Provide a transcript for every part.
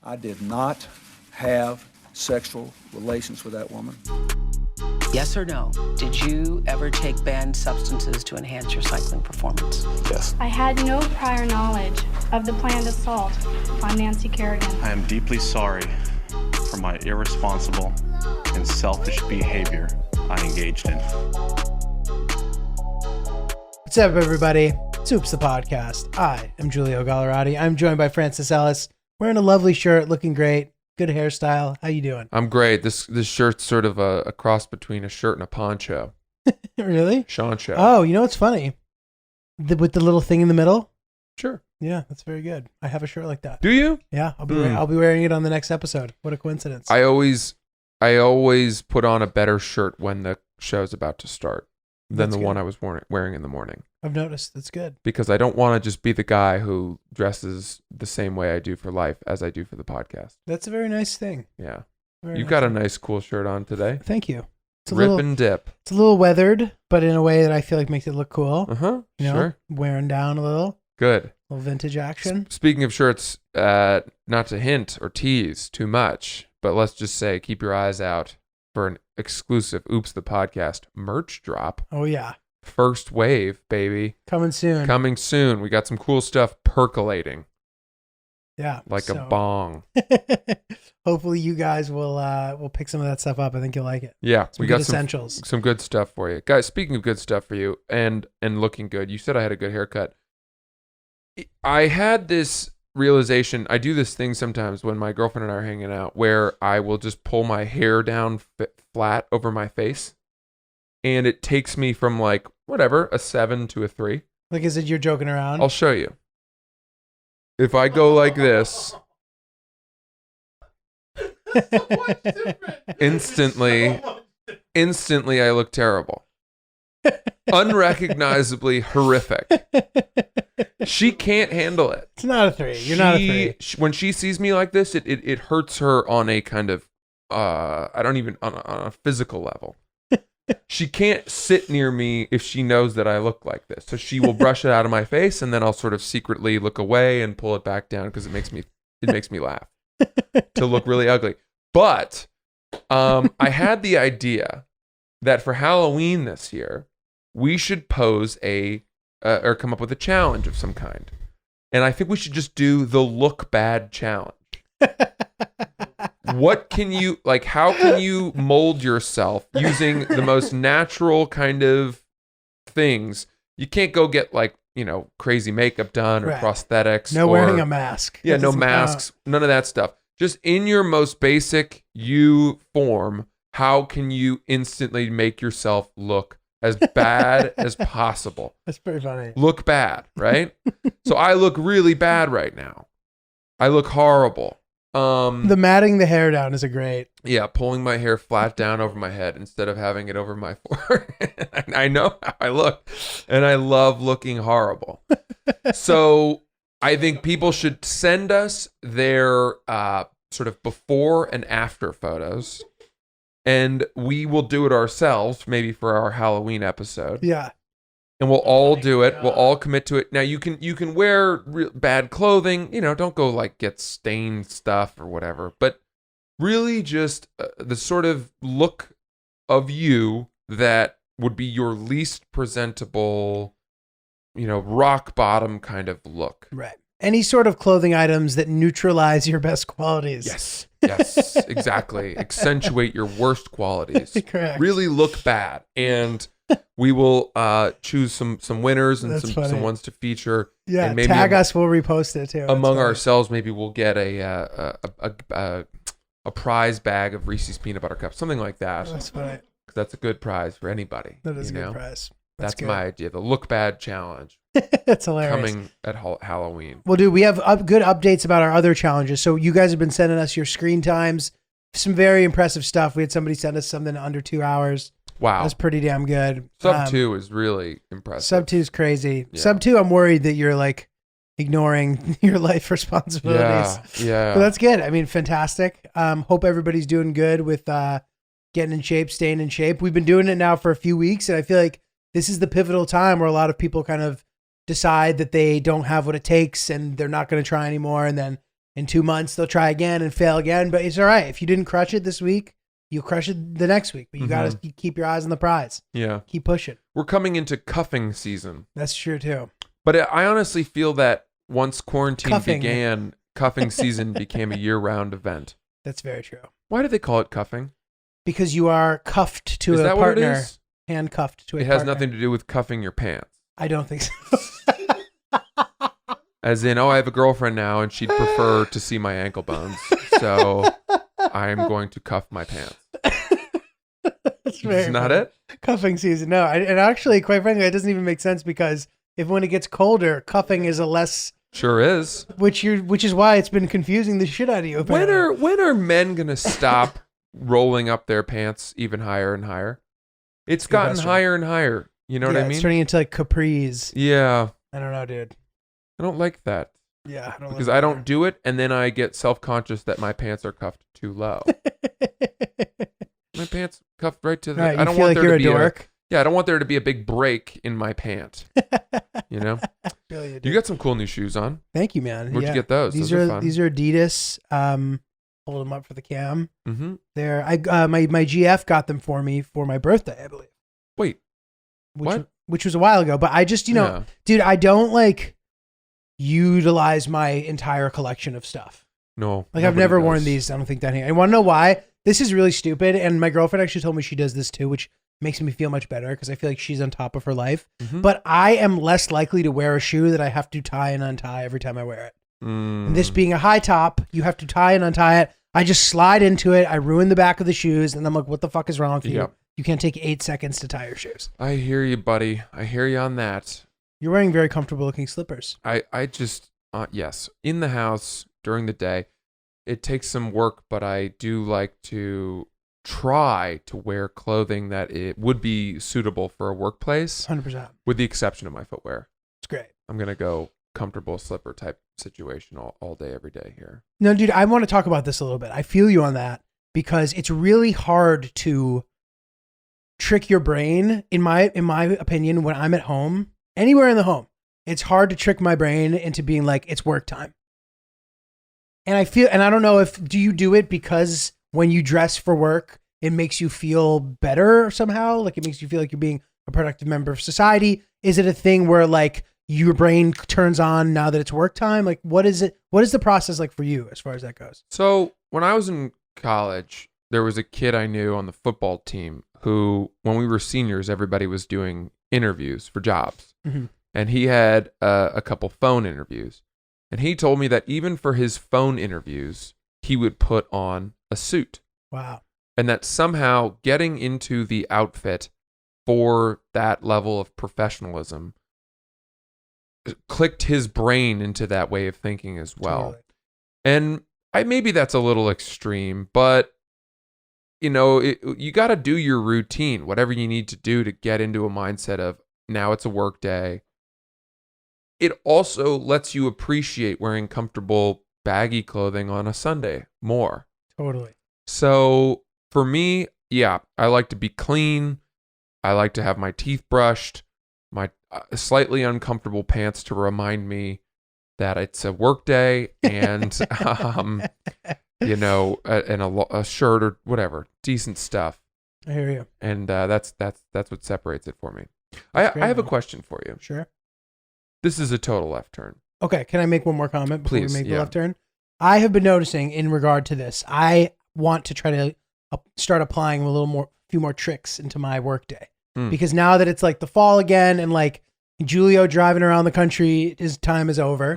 I did not have sexual relations with that woman. Yes or no? Did you ever take banned substances to enhance your cycling performance? Yes. I had no prior knowledge of the planned assault on Nancy Kerrigan. I am deeply sorry for my irresponsible and selfish behavior I engaged in. What's up, everybody? It's Oops, the podcast. I am Giulio. I'm joined by Francis Ellis, wearing a lovely shirt, looking great. Good hairstyle. How you doing? I'm great. This shirt's sort of a cross between a shirt and a poncho. Really? Shancho. Oh, you know what's funny? With the little thing in the middle? Sure. Yeah, that's very good. I have a shirt like that. Do you? Yeah, I'll be wearing it on the next episode. What a coincidence. I always put on a better shirt when the show's about to start than the one I was wearing in the morning. I've noticed. That's good. Because I don't want to just be the guy who dresses the same way I do for life as I do for the podcast. That's a very nice thing. Yeah. Very You nice got a thing. nice, cool shirt on today. Thank you. It's Rip and dip. It's a little weathered, but in a way that I feel like makes it look cool. Uh-huh. You know, Sure. wearing down a little. Good. Little vintage action. Speaking of shirts, not to hint or tease too much, but let's just say keep your eyes out for an exclusive Oops the Podcast merch drop. Oh, yeah. First wave, baby. Coming soon. Coming soon. We got some cool stuff percolating Yeah. like a so- bong. Hopefully you guys will pick some of that stuff up. I think you'll like it. Yeah, Some we good got essentials. some good stuff for you. Guys, speaking of good stuff for you and looking good, you said I had a good haircut. I had this realization. I do this thing sometimes when my girlfriend and I are hanging out where I will just pull my hair down flat over my face. And it takes me from like, whatever, a 7 to a 3. Like, is it you're joking around? I'll show you. If I go like this, instantly I look terrible. Unrecognizably horrific. She can't handle it. It's not a 3. You're not a 3. When she sees me like this, it hurts her on a kind of, on a physical level. She can't sit near me if she knows that I look like this. So she will brush it out of my face, and then I'll sort of secretly look away and pull it back down because it makes me laugh to look really ugly. But I had the idea that for Halloween this year, we should pose or come up with a challenge of some kind. And I think we should just do the look bad challenge. What can you, like, how can you mold yourself using the most natural kind of things? You can't go get, like, crazy makeup done or Right. prosthetics. No wearing a mask. Yeah, That no doesn't masks, none of that stuff. Just in your most basic you form, how can you instantly make yourself look as bad as possible? That's pretty funny. Look bad, right? So I look really bad right now. I look horrible. The matting the hair down is a great. Yeah, pulling my hair flat down over my head instead of having it over my forehead. I know how I look, and I love looking horrible. So I think people should send us their sort of before and after photos, and we will do it ourselves, maybe for our Halloween episode. Yeah. And we'll all do it. We'll all commit to it. Now you can wear bad clothing. Don't go like get stained stuff or whatever. But really, just the sort of look of you that would be your least presentable, rock bottom kind of look. Right. Any sort of clothing items that neutralize your best qualities. Yes, exactly. Accentuate your worst qualities. Correct. Really look bad, and we will choose some winners and That's funny. some ones to feature. Yeah. and maybe Tag us. We'll repost it too. among That's funny. ourselves. Maybe we'll get a prize bag of Reese's peanut butter cups, something like that. That's funny. 'Cause that's a good prize for anybody. That is a good prize. That's good. my idea. The look bad challenge That's hilarious. coming at Halloween. Well, dude, we have good updates about our other challenges. So you guys have been sending us your screen times. Some very impressive stuff. We had somebody send us something under 2 hours. Wow. That's pretty damn good. Sub 2 is really impressive. Sub 2 is crazy. Yeah. Sub 2, I'm worried that you're like ignoring your life responsibilities. Yeah. But that's good. I mean, fantastic. Hope everybody's doing good with getting in shape, staying in shape. We've been doing it now for a few weeks, and I feel like this is the pivotal time where a lot of people kind of decide that they don't have what it takes and they're not going to try anymore. And then In 2 months, they'll try again and fail again. But it's all right. If you didn't crush it this week, you'll crush it the next week. But you got to keep your eyes on the prize. Yeah. Keep pushing. We're coming into cuffing season. That's true, too. But I honestly feel that once quarantine Cuffing. began, cuffing season became a year-round event. That's very true. Why do they call it cuffing? Because you are cuffed to Is a that partner. what it is? Handcuffed to a It partner. has nothing to do with cuffing your pants. I don't think so. As in, I have a girlfriend now and she'd prefer to see my ankle bones. So I'm going to cuff my pants. That's very Isn't that funny. it? Cuffing season. No, and actually, quite frankly, it doesn't even make sense because when it gets colder, cuffing is a less, Sure is. which is why it's been confusing the shit out of you. apparently. When are men going to stop rolling up their pants even higher and higher? It's Good gotten question. higher and higher. You know what I It's mean? turning into like capris. Yeah. I don't know, dude. I don't like that Yeah, I don't because like I don't do it and then I get self-conscious that my pants are cuffed too low. My pants cuffed right to the Right, you I don't feel want like there you're to a be dork. I don't want there to be a big break in my pant. You know? Feel you, You dude. got some cool new shoes on. Thank you, man. Where'd Yeah. you get those? These Those are fun. these are Adidas. Hold them up for the cam. Mm-hmm. They're my GF got them for me for my birthday, I believe. Wait. Which was a while ago, but I just Yeah. dude, I don't like utilize my entire collection of stuff. No. Like I've nobody never does. worn these. I don't think down here. I want to know why. This is really stupid. And my girlfriend actually told me she does this too, which makes me feel much better because I feel like she's on top of her life. Mhm. But I am less likely to wear a shoe that I have to tie and untie every time I wear it. And this being a high top, you have to tie and untie it. I just slide into it. I ruin the back of the shoes, and I'm like, "What the fuck is wrong with you? Yep. You can't take 8 seconds to tie your shoes." I hear you, buddy. I hear you on that. You're wearing very comfortable looking slippers. I just, yes, in the house during the day, it takes some work, but I do like to try to wear clothing that it would be suitable for a workplace, 100%. with the exception of my footwear. It's great. I'm going to go comfortable slipper type situation all day, every day here. No, dude, I want to talk about this a little bit. I feel you on that because it's really hard to trick your brain, in my opinion, when I'm at home, anywhere in the home. It's hard to trick my brain into being like, it's work time. And I don't know do you do it because when you dress for work, it makes you feel better somehow? Like it makes you feel like you're being a productive member of society? Is it a thing where like your brain turns on now that it's work time? Like what is it? What is the process like for you as far as that goes? So when I was in college, there was a kid I knew on the football team who, when we were seniors, everybody was doing interviews for jobs. Mm-hmm. And he had a couple phone interviews. And he told me that even for his phone interviews, he would put on a suit. Wow. And that somehow getting into the outfit for that level of professionalism clicked his brain into that way of thinking as well. Totally. And maybe that's a little extreme, but you know, you got to do your routine, whatever you need to do to get into a mindset of now it's a work day. It also lets you appreciate wearing comfortable, baggy clothing on a Sunday more. Totally. So for me, yeah, I like to be clean. I like to have my teeth brushed, my slightly uncomfortable pants to remind me that it's a work day, and you know, and a shirt or whatever, decent stuff. I hear you. And that's what separates it for me. I great, have a man. question for you. Sure. This is a total left turn. Okay. Can I make one more comment before Please, we make the yeah. left turn? I have been noticing in regard to this, I want to try to start applying few more tricks into my workday. Because now that it's like the fall again and like Giulio driving around the country, his time is over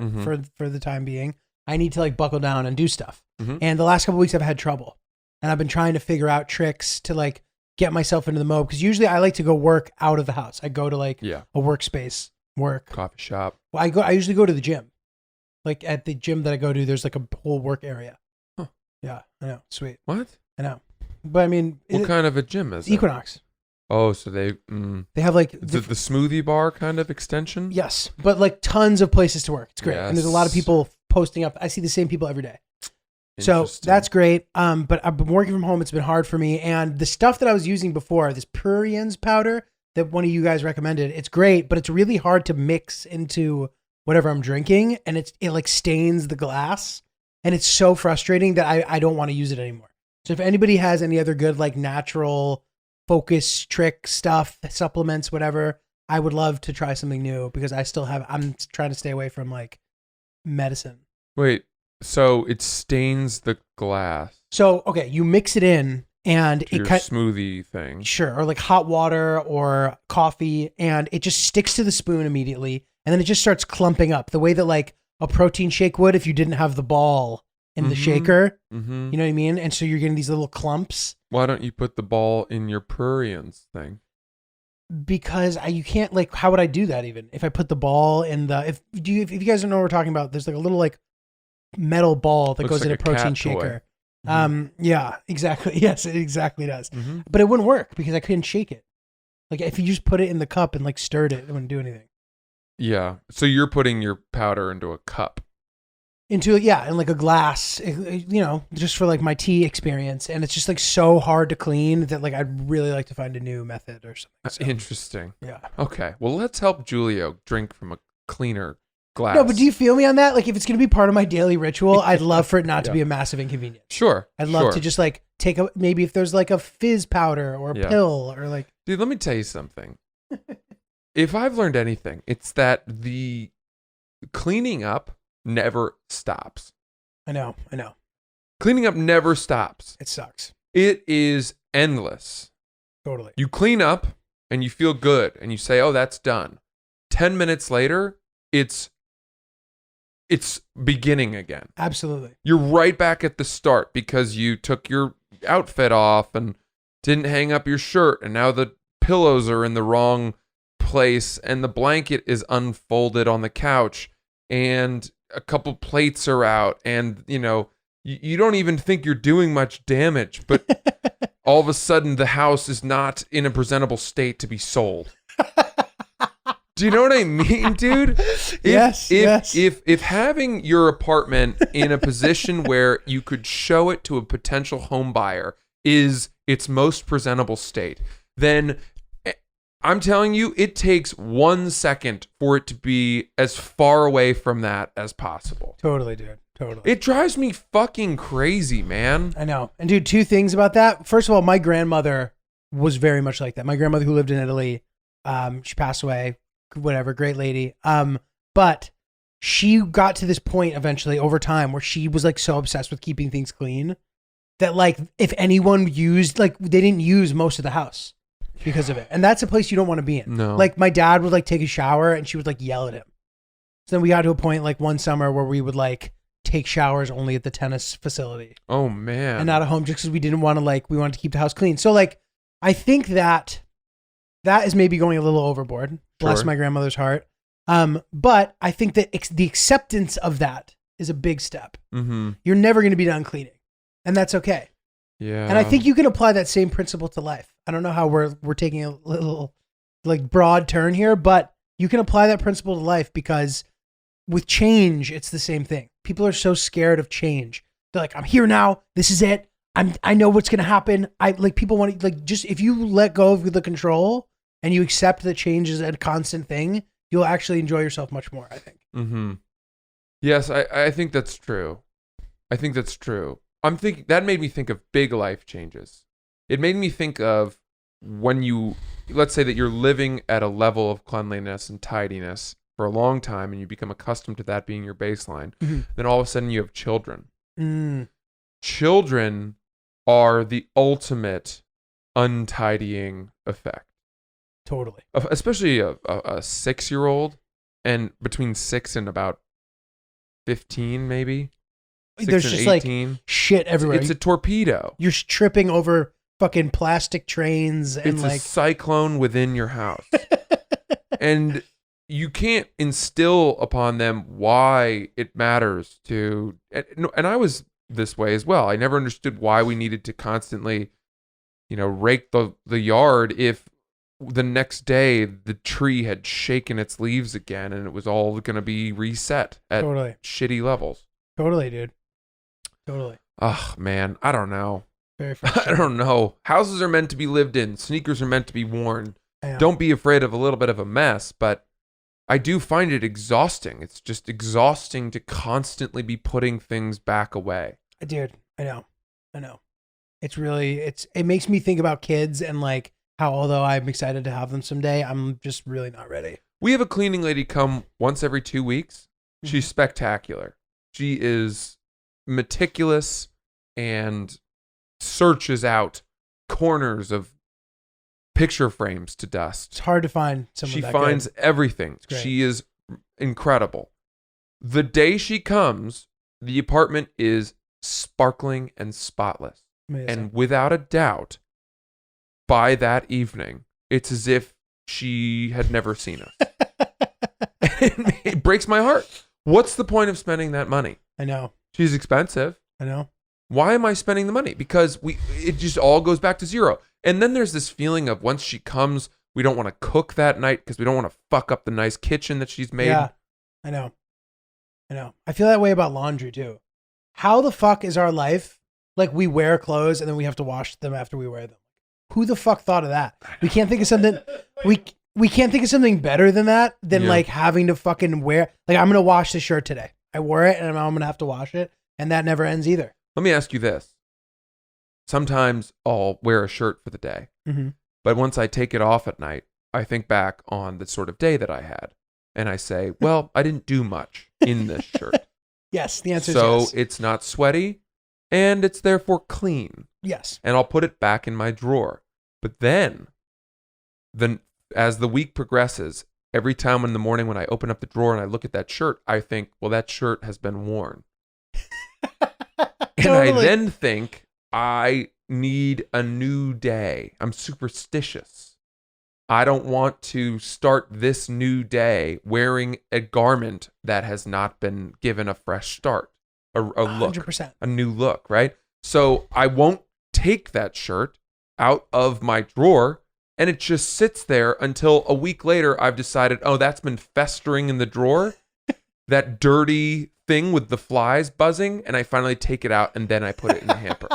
for the time being. I need to like buckle down and do stuff. Mhm. And the last couple of weeks I've had trouble. And I've been trying to figure out tricks to like get myself into the mode. Because usually I like to go work out of the house. I go to like Yeah. a workspace, work. Coffee shop. Well, I usually go to the gym. Like at the gym that I go to, there's like a whole work area. Huh. Yeah, I know. Sweet. What? I know. But I mean, What kind of a gym is it? Equinox. Oh, so they They have like the smoothie bar kind of extension? yes, but like tons of places to work. It's great, and there's a lot of Yes. people posting up. I see the same people every day, so Interesting. that's great. But I've been working from home. It's been hard for me, and the stuff that I was using before, this Prurien's powder that one of you guys recommended, it's great, but it's really hard to mix into whatever I'm drinking, and it like stains the glass. And it's so frustrating that I don't want to use it anymore. So if anybody has any other good, like natural focus trick stuff, supplements, whatever, I would love to try something new because I'm trying to stay away from like medicine. Wait, so it stains the glass So, okay, you mix it in and to your smoothie thing. Sure, or like hot water or coffee, and it just sticks to the spoon immediately, and then it just starts clumping up the way that like a protein shake would if you didn't have the ball in the shaker. Mm-hmm. You know what I mean? And so you're getting these little clumps. Why don't you put the ball in your pruriens thing? Because you can't, like, how would I do that even? If I put the ball in the, if you guys don't know what we're talking about, there's like a little like metal ball that Looks goes like in a a protein cat toy. shaker. Yeah, exactly. Yes, it exactly does. Mm-hmm. But it wouldn't work because I couldn't shake it. Like if you just put it in the cup and like stirred it wouldn't do anything. Yeah. So you're putting your powder into a cup. Into in like a glass, you know, just for like my tea experience, and it's just like so hard to clean that like I'd really like to find a new method or something. So, Interesting. yeah. Okay. Well, let's help Giulio drink from a cleaner glass. No, but do you feel me on that? Like if it's gonna be part of my daily ritual, I'd love for it not to be a massive inconvenience. Sure. I'd love to just like take maybe if there's like a fizz powder or a pill or like. Dude, let me tell you something. If I've learned anything, it's that the cleaning up never stops. I know. Cleaning up never stops. It sucks. It is endless. Totally. You clean up and you feel good and you say, oh, that's done. 10 minutes later, it's beginning again. Absolutely. You're right back at the start because you took your outfit off and didn't hang up your shirt, and now the pillows are in the wrong place and the blanket is unfolded on the couch and a couple plates are out, and you know you don't even think you're doing much damage, but all of a sudden the house is not in a presentable state to be sold. Do you know what I mean, dude? Yes. If having your apartment in a position where you could show it to a potential home buyer is its most presentable state, then I'm telling you, it takes 1 second for it to be as far away from that as possible. Totally, dude. Totally. It drives me fucking crazy, man. I know. And dude, two things about that. First of all, my grandmother was very much like that. My grandmother who lived in Italy, she passed away, whatever, great lady. But she got to this point eventually over time where she was like so obsessed with keeping things clean that like if anyone used, like they didn't use most of the house because of it. And that's a place you don't want to be in. No. Like my dad would like take a shower and she would like yell at him. So then we got to a point like one summer where we would like take showers only at the tennis facility. Oh man. And not at home just because we didn't want to like, we wanted to keep the house clean. So like, I think that is maybe going a little overboard. Bless Sure. my grandmother's heart. But I think that the acceptance of that is a big step. Mm-hmm. You're never going to be done cleaning, and that's okay. Yeah. And I think you can apply that same principle to life. I don't know how we're taking a little like broad turn here, but you can apply that principle to life because with change, it's the same thing. People are so scared of change. They're like, I'm here now. This is it. I know what's going to happen. People want to like, just if you let go of the control and you accept that change is a constant thing, you'll actually enjoy yourself much more, I think. Mm-hmm. Yes, I think that's true. I think that's true. I'm thinking that made me think of big life changes. It made me think of when let's say that you're living at a level of cleanliness and tidiness for a long time and you become accustomed to that being your baseline. Mm-hmm. Then all of a sudden you have children. Mm. Children are the ultimate untidying effect. Totally. Especially a 6-year-old, and between 6 and about 15 maybe. 6 There's and just 18. like shit everywhere. It's a torpedo. You're tripping over fucking plastic trains and It's like a cyclone within your house. And you can't instill upon them why it matters to, and I was this way as well. I never understood why we needed to constantly, rake the yard if the next day the tree had shaken its leaves again and it was all going to be reset at Totally. shitty levels. Totally, dude. Totally. Ugh, man, I don't know. Very I frustrating. don't know. Houses are meant to be lived in. Sneakers are meant to be worn. I know. Don't be afraid of a little bit of a mess, but I do find it exhausting. It's just exhausting to constantly be putting things back away. Dude, I know. It's really, it makes me think about kids and like how, although I'm excited to have them someday, I'm just really not ready. We have a cleaning lady come once every 2 weeks. She's spectacular. She is meticulous and searches out corners of picture frames to dust. It's hard to find someone She that finds good. everything. great. She is incredible. The day she comes, the apartment is sparkling and spotless. Amazing. And without a doubt, by that evening, it's as if she had never seen us. It breaks my heart. What's the point of spending that money? I know. She's expensive. I know. Why am I spending the money? Because it just all goes back to zero. And then there's this feeling of once she comes, we don't want to cook that night because we don't want to fuck up the nice kitchen that she's made. Yeah, I know. I feel that way about laundry too. How the fuck is our life? Like we wear clothes and then we have to wash them after we wear them. Who the fuck thought of that? We can't think of something. We can't think of something better than that. Than like having to fucking wear. Like I'm gonna wash the shirt today. I wore it and I'm gonna have to wash it, and that never ends either. Let me ask you this. Sometimes I'll wear a shirt for the day, Mm-hmm. but once I take it off at night, I think back on the sort of day that I had, and I say, well, I didn't do much in this shirt. Yes, the answer So is yes. it's not sweaty, and it's therefore clean. Yes. And I'll put it back in my drawer. But then, as the week progresses, every time in the morning when I open up the drawer and I look at that shirt, I think, well, that shirt has been worn. And I Totally. then think, I need a new day. I'm superstitious. I don't want to start this new day wearing a garment that has not been given a fresh start, a look, 100%. a new look, right? So I won't take that shirt out of my drawer, and it just sits there until a week later I've decided, oh, that's been festering in the drawer, that dirty thing with the flies buzzing, and I finally take it out and then I put it in the hamper.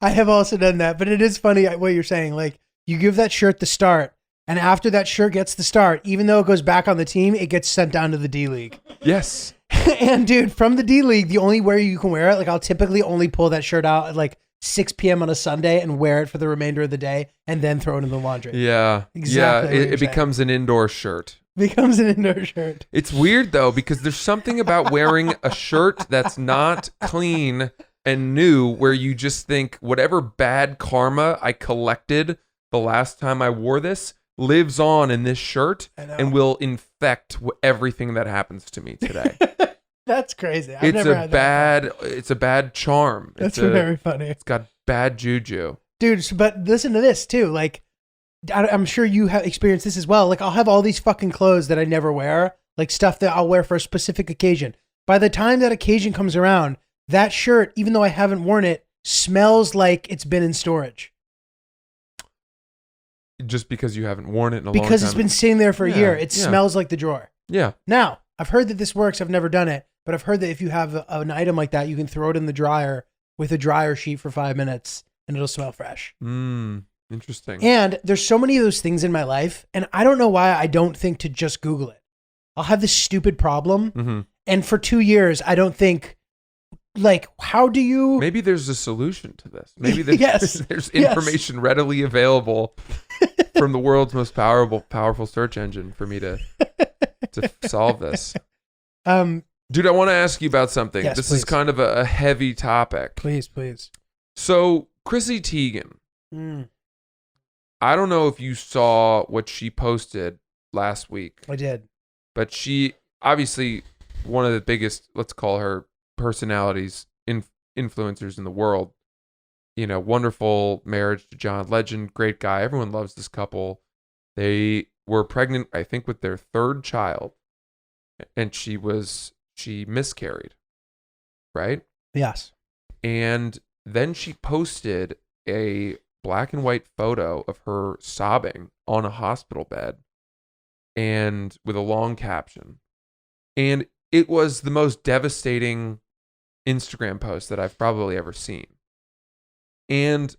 I have also done that, but it is funny what you're saying. Like you give that shirt the start, and after that shirt gets the start, even though it goes back on the team, it gets sent down to the D League. Yes. And dude, from the D League, the only way you can wear it, like I'll typically only pull that shirt out at like 6 p.m. on a Sunday and wear it for the remainder of the day, and then throw it in the laundry. Yeah. Exactly what Yeah. you're It saying. becomes an indoor shirt. Becomes an indoor shirt. It's weird though, because there's something about wearing a shirt that's not clean and new where you just think whatever bad karma I collected the last time I wore this lives on in this shirt I know. and will infect everything that happens to me today. That's crazy. I've It's never a had that. bad charm. That's very funny. It's got bad juju. Dude, but listen to this too. Like, I'm sure you have experienced this as well. Like, I'll have all these fucking clothes that I never wear, like stuff that I'll wear for a specific occasion. By the time that occasion comes around, that shirt, even though I haven't worn it, smells like it's been in storage. Just because you haven't worn it in a long time. Because it's been sitting there for a Yeah, year. It yeah. smells like the drawer. Yeah. Now, I've heard that this works. I've never done it, but I've heard that if you have an item like that, you can throw it in the dryer with a dryer sheet for 5 minutes and it'll smell fresh. Interesting. And there's so many of those things in my life, and I don't know why I don't think to just Google it. I'll have this stupid problem, Mm-hmm. and for 2 years, I don't think, like, how do you... Maybe there's a solution to this. Maybe there's, Yes. there's Yes. information readily available from the world's most powerful search engine for me to solve this. Dude, I want to ask you about something. Yes, This please. is kind of a heavy topic. Please. So, Chrissy Teigen, Mm, I don't know if you saw what she posted last week, I did. but she obviously one of the biggest, let's call her personalities, influencers in the world. You know, wonderful marriage to John Legend, great guy. Everyone loves this couple. They were pregnant, I think, with their third child, and she miscarried, right? Yes. And then she posted a black and white photo of her sobbing on a hospital bed and with a long caption. And it was the most devastating Instagram post that I've probably ever seen. And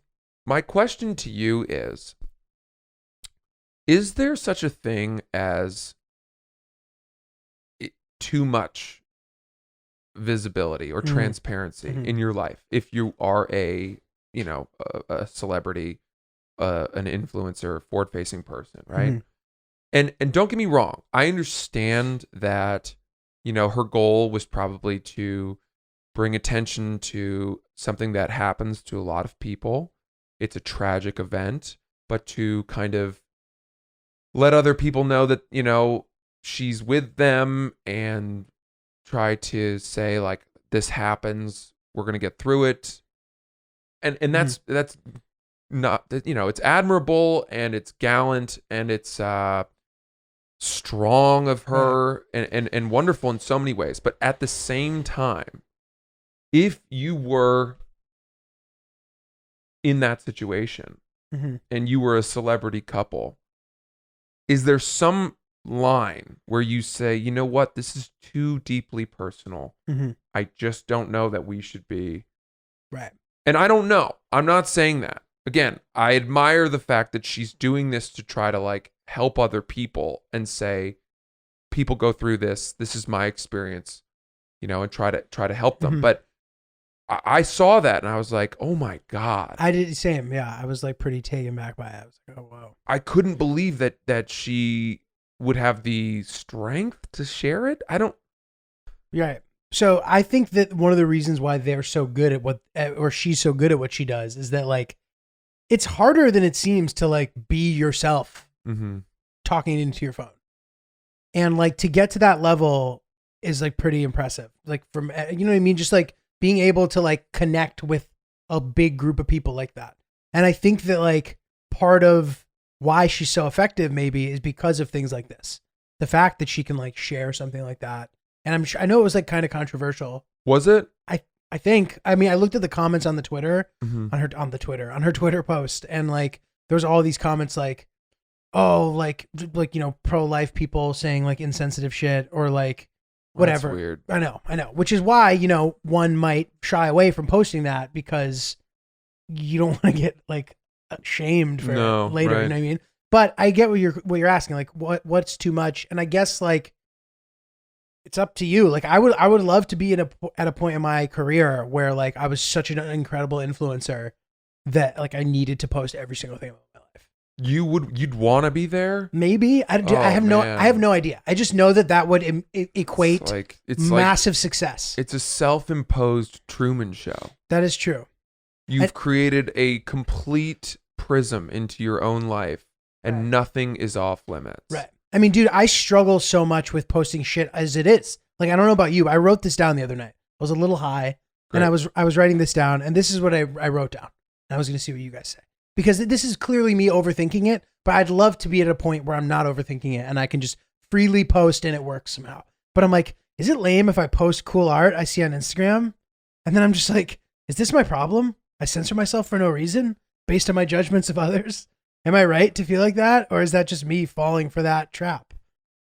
my question to you is there such a thing as too much visibility or transparency in your life if you are a celebrity, an influencer, forward facing person, right? And don't get me wrong, I understand that her goal was probably to bring attention to something that happens to a lot of people. It's a tragic event, but to kind of let other people know that she's with them and try to say like, this happens, we're going to get through it. And that's not, it's admirable and it's gallant and it's strong of her and wonderful in so many ways. But at the same time, if you were in that situation and you were a celebrity couple, is there some line where you say, you know what, this is too deeply personal. I just don't know that we should be. Right. And I don't know. I'm not saying that. Again, I admire the fact that she's doing this to try to like help other people and say, people go through this. This is my experience, and try to help them. But I saw that and I was like, oh my God. I did the same. Yeah. I was like pretty taken back by it. I was like, oh, wow. I couldn't believe that she would have the strength to share it. I don't. Right. So I think that one of the reasons why they're so good at or she's so good at what she does is that like, it's harder than it seems to like be yourself talking into your phone. And like to get to that level is like pretty impressive. Like from, you know what I mean? Just like being able to like connect with a big group of people like that. And I think that like part of why she's so effective maybe is because of things like this. The fact that she can like share something like that. And I know it was like kind of controversial. Was it? I think, I mean, I looked at the comments on the Twitter, on her Twitter post, and like, there's all these comments like, oh, like, pro-life people saying like insensitive shit or like whatever. That's weird. I know. Which is why, one might shy away from posting that because you don't want to get like shamed for it later. Right. You know what I mean? But I get what you're asking, like what's too much. And I guess like, it's up to you. Like I would love to be at a point in my career where like I was such an incredible influencer that like I needed to post every single thing about my life. You'd want to be there? Maybe. I have no idea. I just know that would equate it's massive success. It's a self-imposed Truman Show. That is true. You've created a complete prism into your own life and nothing is off limits. Right. I mean, dude, I struggle so much with posting shit as it is. Like, I don't know about you. I wrote this down the other night. I was a little high and I was writing this down and this is what I wrote down. And I was going to see what you guys say because this is clearly me overthinking it, but I'd love to be at a point where I'm not overthinking it and I can just freely post and it works somehow. But I'm like, is it lame if I post cool art I see on Instagram? And then I'm just like, is this my problem? I censor myself for no reason based on my judgments of others. Am I right to feel like that? Or is that just me falling for that trap?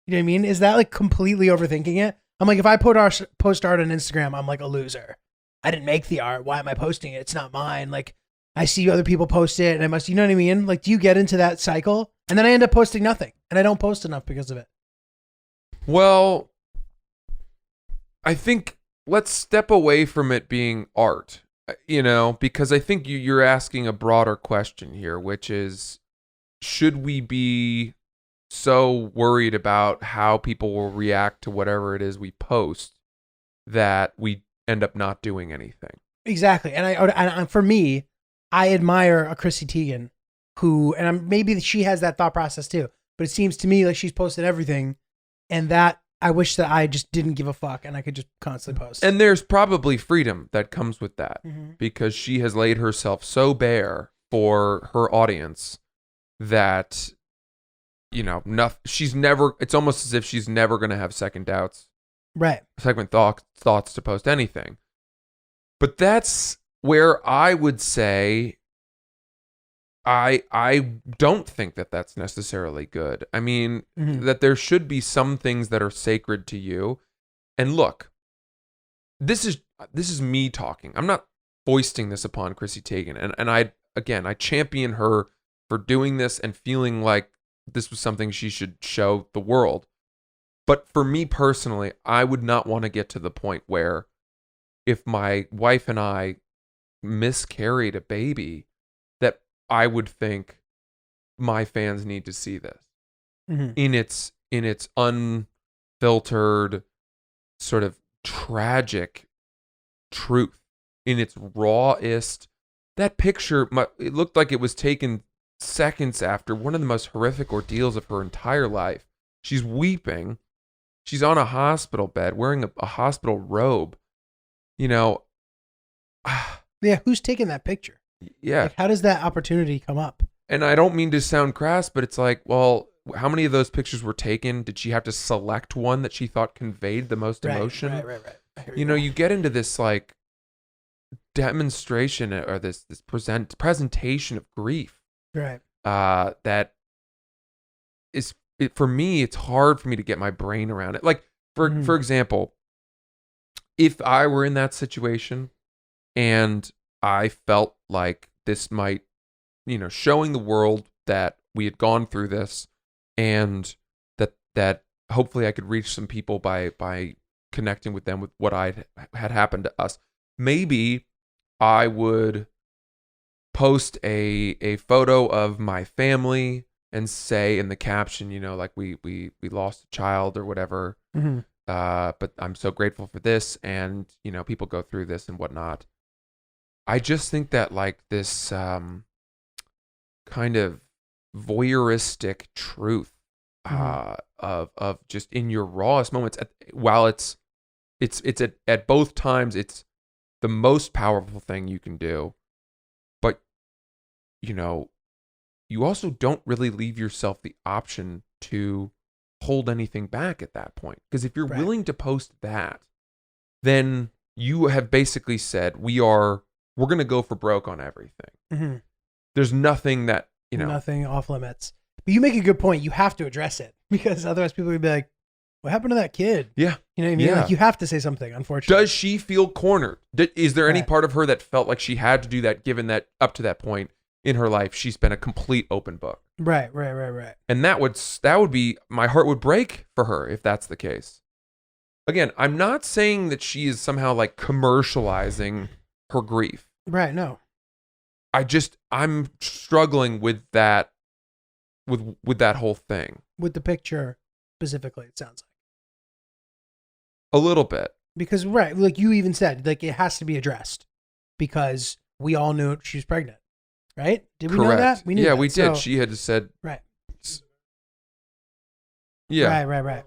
You know what I mean? Is that like completely overthinking it? I'm like, if I post art on Instagram, I'm like a loser. I didn't make the art. Why am I posting it? It's not mine. Like I see other people post it and I must, you know what I mean? Like, do you get into that cycle? And then I end up posting nothing and I don't post enough because of it. Well, I think let's step away from it being art, because I think you're asking a broader question here, which is, should we be so worried about how people will react to whatever it is we post that we end up not doing anything? Exactly. And for me, I admire a Chrissy Teigen who, and maybe she has that thought process too, but it seems to me like she's posted everything and that I wish that I just didn't give a fuck and I could just constantly post. And there's probably freedom that comes with that because she has laid herself so bare for her audience that, she's never, it's almost as if she's never going to have second doubts, right? Second thoughts to post anything. But that's where I would say I don't think that that's necessarily good. I mean, that there should be some things that are sacred to you. And look, this is me talking. I'm not foisting this upon Chrissy Teigen. And I champion her for doing this and feeling like this was something she should show the world. But for me personally, I would not want to get to the point where if my wife and I miscarried a baby, that I would think my fans need to see this in its unfiltered sort of tragic truth, in its rawest. That picture, it looked like it was taken seconds after one of the most horrific ordeals of her entire life. She's weeping. She's on a hospital bed wearing a hospital robe. You know. Yeah, who's taking that picture? Yeah. Like, how does that opportunity come up? And I don't mean to sound crass, but it's like, well, how many of those pictures were taken? Did she have to select one that she thought conveyed the most emotion? Right. You know, you get into this like demonstration or this presentation of grief. Right. That is, for me, it's hard for me to get my brain around it. Like, for example, if I were in that situation and I felt like this might, showing the world that we had gone through this and that hopefully I could reach some people by connecting with them with what had happened to us. Maybe I would post a photo of my family and say in the caption, like we lost a child or whatever. But I'm so grateful for this, and people go through this and whatnot. I just think that like this kind of voyeuristic truth of just in your rawest moments, while it's at both times it's the most powerful thing you can do, but you also don't really leave yourself the option to hold anything back at that point, because if you're willing to post that, then you have basically said we're going to go for broke on everything. There's nothing that nothing off limits. But you make a good point. You have to address it, because otherwise people would be like, what happened to that kid? Yeah. You know what I mean? Yeah. Like, you have to say something, unfortunately. Does she feel cornered? Is there any part of her that felt like she had to do that, given that up to that point in her life she's been a complete open book? Right. And that would be, my heart would break for her if that's the case. Again, I'm not saying that she is somehow like commercializing her grief. Right, no. I'm struggling with that, with that whole thing. With the picture specifically, it sounds like. A little bit. Because, right, like you even said, like it has to be addressed, because we all knew she was pregnant, right? Did we know that? We knew that. We did. She had said. Right. Yeah. Right.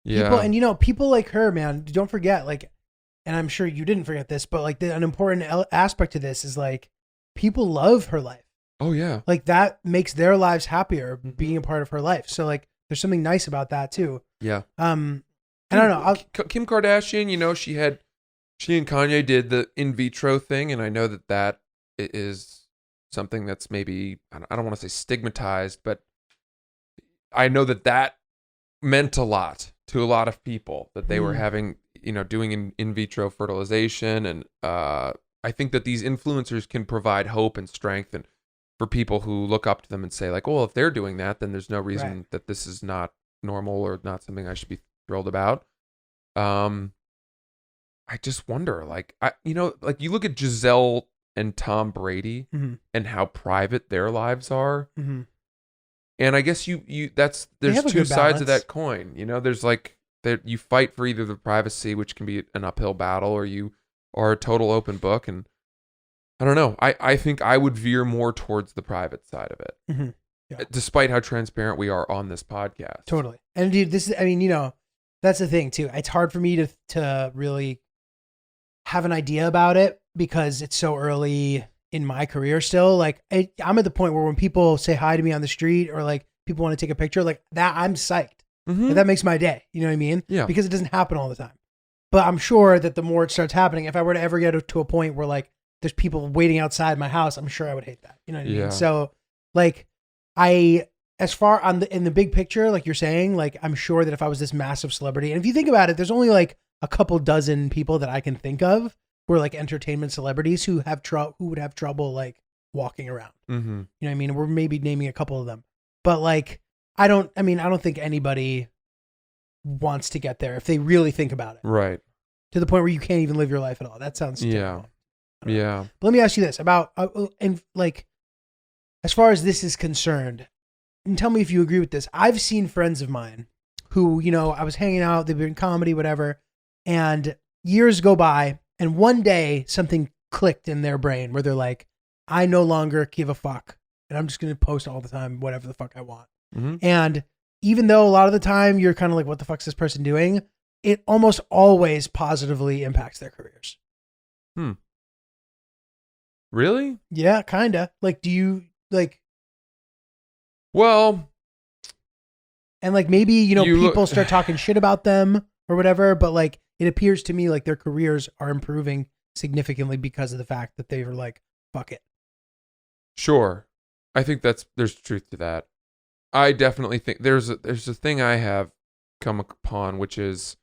Yeah. People, and people like her, man, don't forget, like, and I'm sure you didn't forget this, but like an important aspect to this is like, people love her life. Oh yeah. Like that makes their lives happier being a part of her life. So like, there's something nice about that too. Yeah. I don't know. Kim Kardashian, she and Kanye did the in vitro thing, and I know that is something that's maybe, I don't want to say stigmatized, but I know that meant a lot to a lot of people, that they were having, doing in vitro fertilization. And I think that these influencers can provide hope and strength, and for people who look up to them and say like, well, if they're doing that, then there's no reason that this is not normal or not something I should be thrilled about. I just wonder, like, like you look at Giselle and Tom Brady and how private their lives are. And I guess there's two sides of that coin. There's like that you fight for either the privacy, which can be an uphill battle, or you are a total open book. And I don't know. I think I would veer more towards the private side of it, despite how transparent we are on this podcast. Totally. And dude, that's the thing too. It's hard for me to really have an idea about it, because it's so early in my career still. Like I'm at the point where when people say hi to me on the street, or like people want to take a picture like that, I'm psyched. Like, that makes my day. You know what I mean? Yeah. Because it doesn't happen all the time. But I'm sure that the more it starts happening, if I were to ever get to a point where like there's people waiting outside my house, I'm sure I would hate that. You know what I mean? So like as far in the big picture, like you're saying, like I'm sure that if I was this massive celebrity, and if you think about it, there's only like a couple dozen people that I can think of who are like entertainment celebrities who would have trouble like walking around. You know what I mean? We're maybe naming a couple of them, but like I don't think anybody wants to get there if they really think about it. Right. To the point where you can't even live your life at all. That sounds Yeah. terrible. Yeah. But let me ask you this about, and like, as far as this is concerned, and tell me if you agree with this. I've seen friends of mine who, you know, I was hanging out, they've been in comedy, whatever, and years go by, and one day something clicked in their brain where they're like, I no longer give a fuck, and I'm just going to post all the time, whatever the fuck I want. Mm-hmm. And even though a lot of the time you're kind of like, what the fuck's this person doing? It almost always positively impacts their careers. Really? Yeah, kind of. Like, do you, like, Well, and like maybe, you know, You people look- start talking shit about them or whatever, but like it appears to me like their careers are improving significantly because of the fact that they were like, fuck it. sure. I think there's truth to that. I definitely think there's a thing I have come upon, which is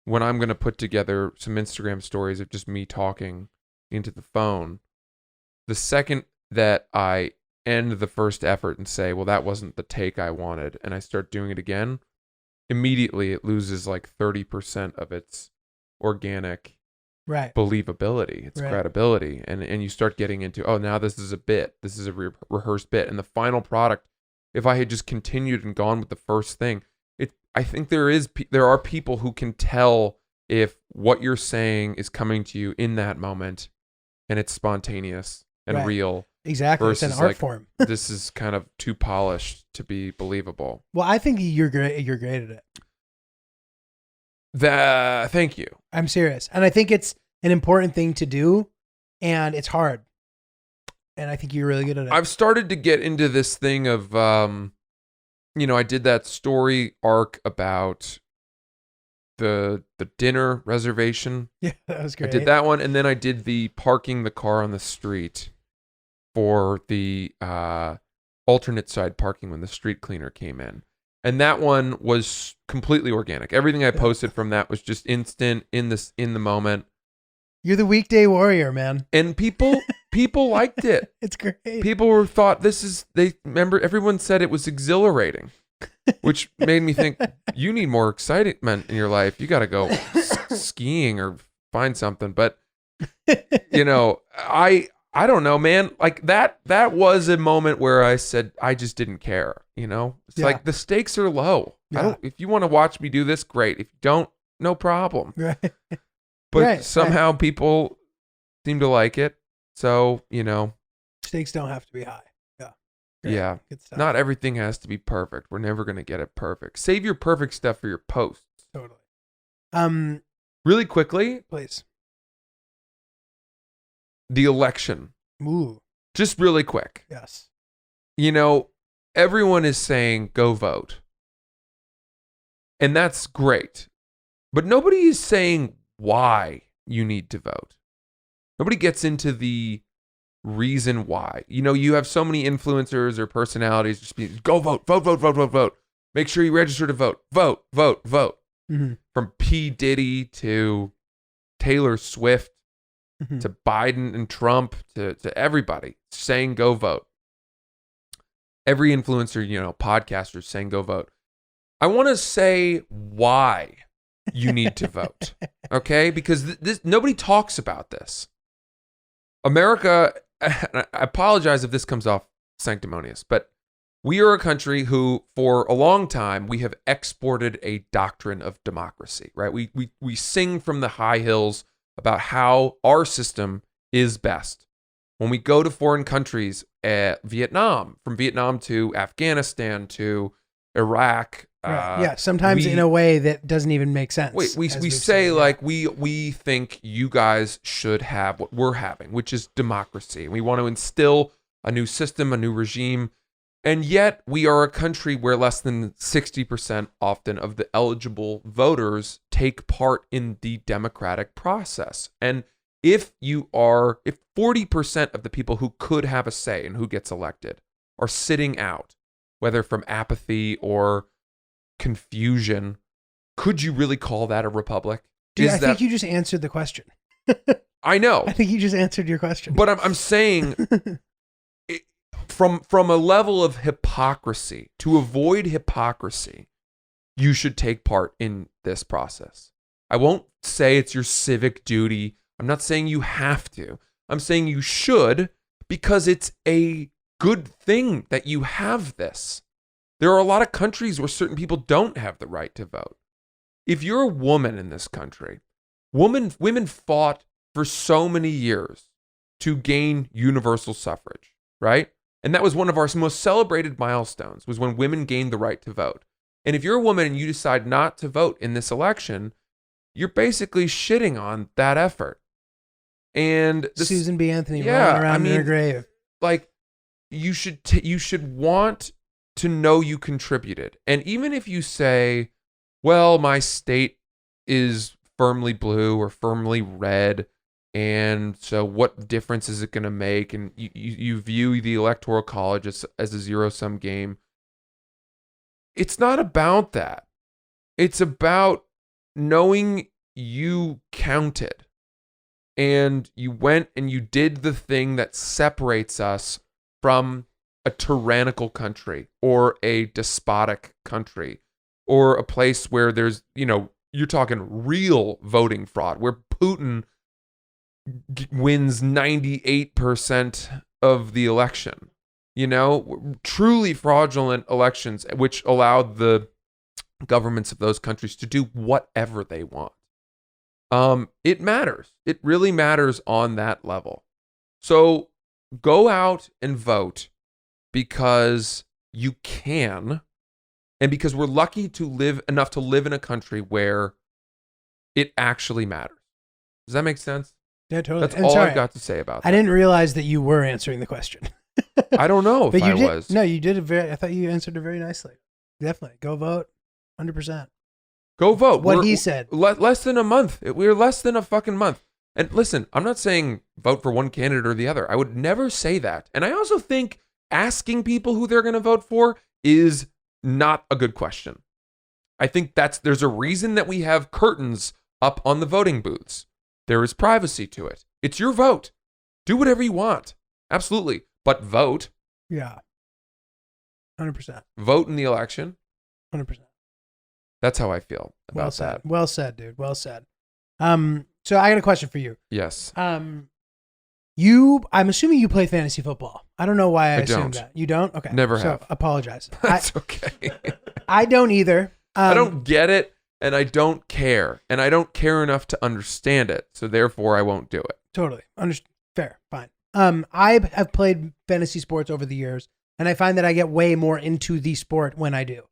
when I'm going to put together some Instagram stories of just me talking into the phone, the second that I end the first effort and say, well, that wasn't the take I wanted, and I start doing it again, immediately it loses like 30% of its organic Right. believability, its Right. credibility, and you start getting into, oh, now this is a bit, this is a rehearsed bit, and the final product, if I had just continued and gone with the first thing, I think there are people who can tell if what you're saying is coming to you in that moment, and it's spontaneous and Right. real. Exactly. It's an Versus, art like, form. This is kind of too polished to be believable. Well, I think you're great. You're great at it. Thank you. I'm serious. And I think it's an important thing to do, and it's hard. And I think you're really good at it. I've started to get into this thing of, you know, I did that story arc about the dinner reservation. Yeah, that was great. I did that one, and then I did the parking the car on the street for the alternate side parking when the street cleaner came in. And that one was completely organic. Everything I posted from that was just instant, in the moment. You're the weekday warrior, man. And people liked it. It's great. People thought remember everyone said it was exhilarating, which made me think, you need more excitement in your life. You got to go skiing or find something. But you know, I don't know, man. Like that was a moment where I said I just didn't care. You know, it's Yeah. like the stakes are low. Yeah. If you want to watch me do this, great. If you don't, no problem. Right. But Right, somehow people seem to like it. So, you know, Stakes don't have to be high. Yeah. Great. yeah. Good stuff. Not everything has to be perfect. We're never going to get it perfect. Save your perfect stuff for your posts. Totally. Really quickly, Please. the election. Ooh. Just really quick. Yes. You know, everyone is saying go vote. And that's great. But nobody is saying why you need to vote. Nobody gets into the reason why. You know, you have so many influencers or personalities just being, go vote, vote, vote, vote, vote, vote. Make sure you register to vote. Vote, vote, vote. Mm-hmm. From P. Diddy to Taylor Swift Mm-hmm. to Biden and Trump to everybody saying go vote. Every influencer, you know, podcaster saying go vote. I want to say why you need to vote, okay? Because this nobody talks about this. America, I apologize if this comes off sanctimonious, but we are a country who, for a long time, we have exported a doctrine of democracy, right? We sing from the high hills about how our system is best. When we go to foreign countries, Vietnam, from Vietnam to Afghanistan to Iraq. Right. Yeah, sometimes in a way that doesn't even make sense. We say like we think you guys should have what we're having, which is democracy. We want to instill a new system, a new regime. And yet we are a country where less than 60% often of the eligible voters take part in the democratic process. And if 40% of the people who could have a say in who gets elected are sitting out, whether from apathy or confusion, could you really call that a republic? Dude, I think you just answered the question. I know. I think you just answered your question. But I'm saying from a level of hypocrisy, to avoid hypocrisy, you should take part in this process. I won't say it's your civic duty. I'm not saying you have to. I'm saying you should, because it's a good thing that you have this. There are a lot of countries where certain people don't have the right to vote. If you're a woman in this country, women fought for so many years to gain universal suffrage, right? And that was one of our most celebrated milestones, was when women gained the right to vote. And if you're a woman and you decide not to vote in this election, you're basically shitting on that effort. And Susan B. Anthony rolling around in her grave. Like, you should want to know you contributed. And even if you say, well, my state is firmly blue or firmly red, and so what difference is it going to make? And you view the Electoral College as a zero-sum game. It's not about that. It's about knowing you counted. And you went and you did the thing that separates us from a tyrannical country or a despotic country or a place where there's, you're talking real voting fraud, where Putin wins 98% of the election, truly fraudulent elections, which allowed the governments of those countries to do whatever they want. It matters. It really matters on that level. So go out and vote because you can, and because we're lucky to live in a country where it actually matters. Does that make sense? Yeah, totally. That's all I've got to say about that. I didn't realize that you were answering the question. I don't know if I was. No, you did I thought you answered it very nicely. Definitely. Go vote. 100%. Go vote. He said. Less than a month. We're less than a fucking month. And listen, I'm not saying vote for one candidate or the other. I would never say that. And I also think asking people who they're going to vote for is not a good question. I think there's a reason that we have curtains up on the voting booths. There is privacy to it. It's your vote. Do whatever you want. Absolutely. But vote. Yeah. 100%. Vote in the election. 100%. That's how I feel about that. Well said, dude. Well said. So I got a question for you. Yes. I'm assuming you play fantasy football. I don't know why I assumed that. You don't? Okay. Never have. So apologize. That's okay. I don't either. I don't get it, and I don't care. And I don't care enough to understand it. So therefore, I won't do it. Totally. Fair. Fine. I have played fantasy sports over the years, and I find that I get way more into the sport when I do.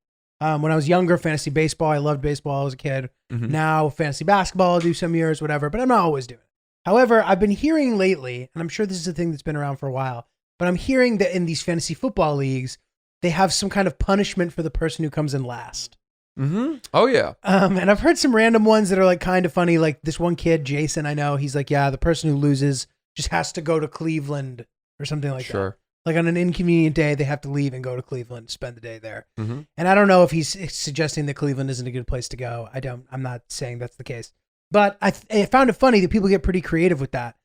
When I was younger, fantasy baseball, I loved baseball as a kid. Mm-hmm. Now, fantasy basketball, I'll do some years, whatever, but I'm not always doing it. However, I've been hearing lately, and I'm sure this is a thing that's been around for a while, but I'm hearing that in these fantasy football leagues, they have some kind of punishment for the person who comes in last. Mm-hmm. Oh, yeah. And I've heard some random ones that are like kind of funny, like this one kid, Jason, I know, he's like, yeah, the person who loses just has to go to Cleveland or something like that. Sure. Like on an inconvenient day, they have to leave and go to Cleveland, spend the day there. Mm-hmm. And I don't know if he's suggesting that Cleveland isn't a good place to go. I'm not saying that's the case. But I found it funny that people get pretty creative with that.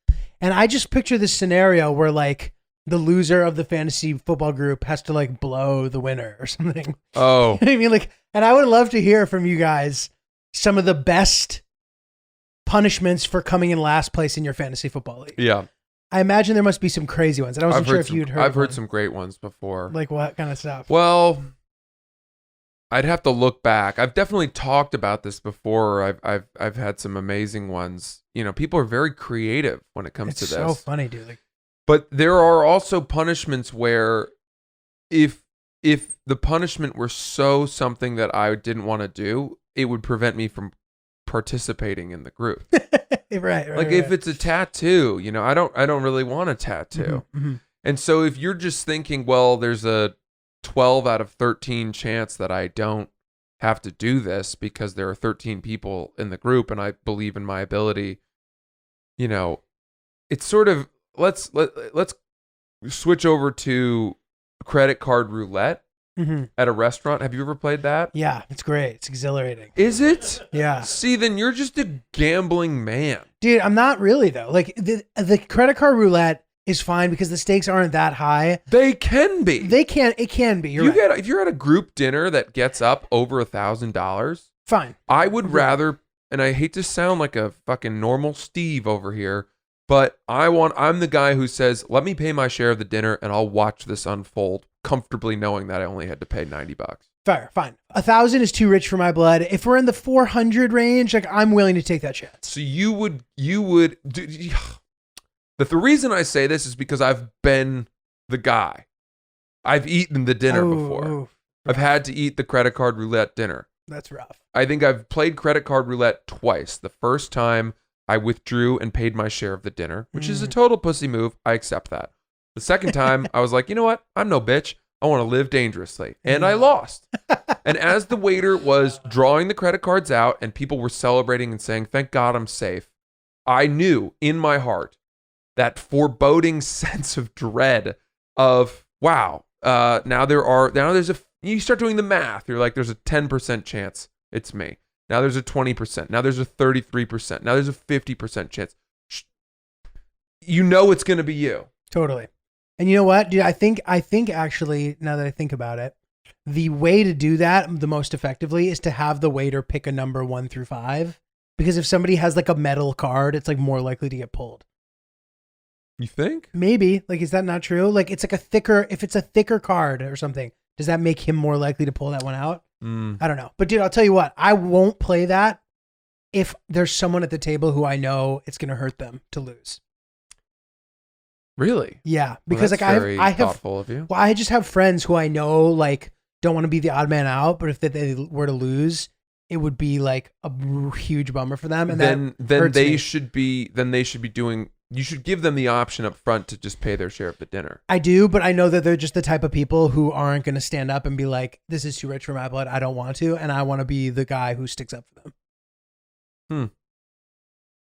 And I just picture this scenario where like the loser of the fantasy football group has to like blow the winner or something. Oh. You know what I mean? Like, and I would love to hear from you guys some of the best punishments for coming in last place in your fantasy football league. Yeah. I imagine there must be some crazy ones. And I wasn't sure if you'd heard. I've heard some great ones before. Like what kind of stuff? Well, I'd have to look back. I've definitely talked about this before. I've had some amazing ones. People are very creative when it comes to this. It's so funny, dude. Like, but there are also punishments where if the punishment were something that I didn't want to do, it would prevent me from participating in the group. right. Like if it's a tattoo, I don't really want a tattoo. Mm-hmm. And so if you're just thinking, well, there's a 12 out of 13 chance that I don't have to do this because there are 13 people in the group and I believe in my ability, it's sort of let's switch over to credit card roulette. Mm-hmm. At a restaurant. Have you ever played that? Yeah, it's great. It's exhilarating. Is it? Yeah. See, then you're just a gambling man. Dude, I'm not really though. Like the credit card roulette is fine because the stakes aren't that high. They can be. It can be. You're right. If you're at a group dinner that gets up over $1,000, Fine. I would rather, and I hate to sound like a fucking normal Steve over here, but I'm the guy who says, let me pay my share of the dinner and I'll watch this unfold comfortably knowing that I only had to pay $90. Fair, fine. 1,000 is too rich for my blood. If we're in the 400 range, like I'm willing to take that chance. So you would do, the reason I say this is because I've been the guy. I've eaten the dinner before. I've had to eat the credit card roulette dinner. That's rough. I think I've played credit card roulette twice. The first time I withdrew and paid my share of the dinner, which is a total pussy move. I accept that. The second time I was like, you know what? I'm no bitch. I want to live dangerously. And I lost. And as the waiter was drawing the credit cards out and people were celebrating and saying, thank God I'm safe, I knew in my heart that foreboding sense of dread of, wow, you start doing the math. You're like, there's a 10% chance it's me. Now there's a 20%. Now there's a 33%. Now there's a 50% chance. You know it's going to be you. Totally. And you know what, dude? I think actually, now that I think about it, the way to do that the most effectively is to have the waiter pick a number 1 through 5. Because if somebody has like a metal card, it's like more likely to get pulled. You think? Maybe. Like, is that not true? Like, it's like if it's a thicker card or something, does that make him more likely to pull that one out? I don't know. But dude, I'll tell you what, I won't play that if there's someone at the table who I know it's going to hurt them to lose. Really? Yeah. Because well, like I have thoughtful of you. Well, I just have friends who I know like don't want to be the odd man out, but if they were to lose, it would be like a huge bummer for them. And then they me. should be doing. You should give them the option up front to just pay their share of the dinner. I do, but I know that they're just the type of people who aren't going to stand up and be like, this is too rich for my blood. I don't want to. And I want to be the guy who sticks up for them.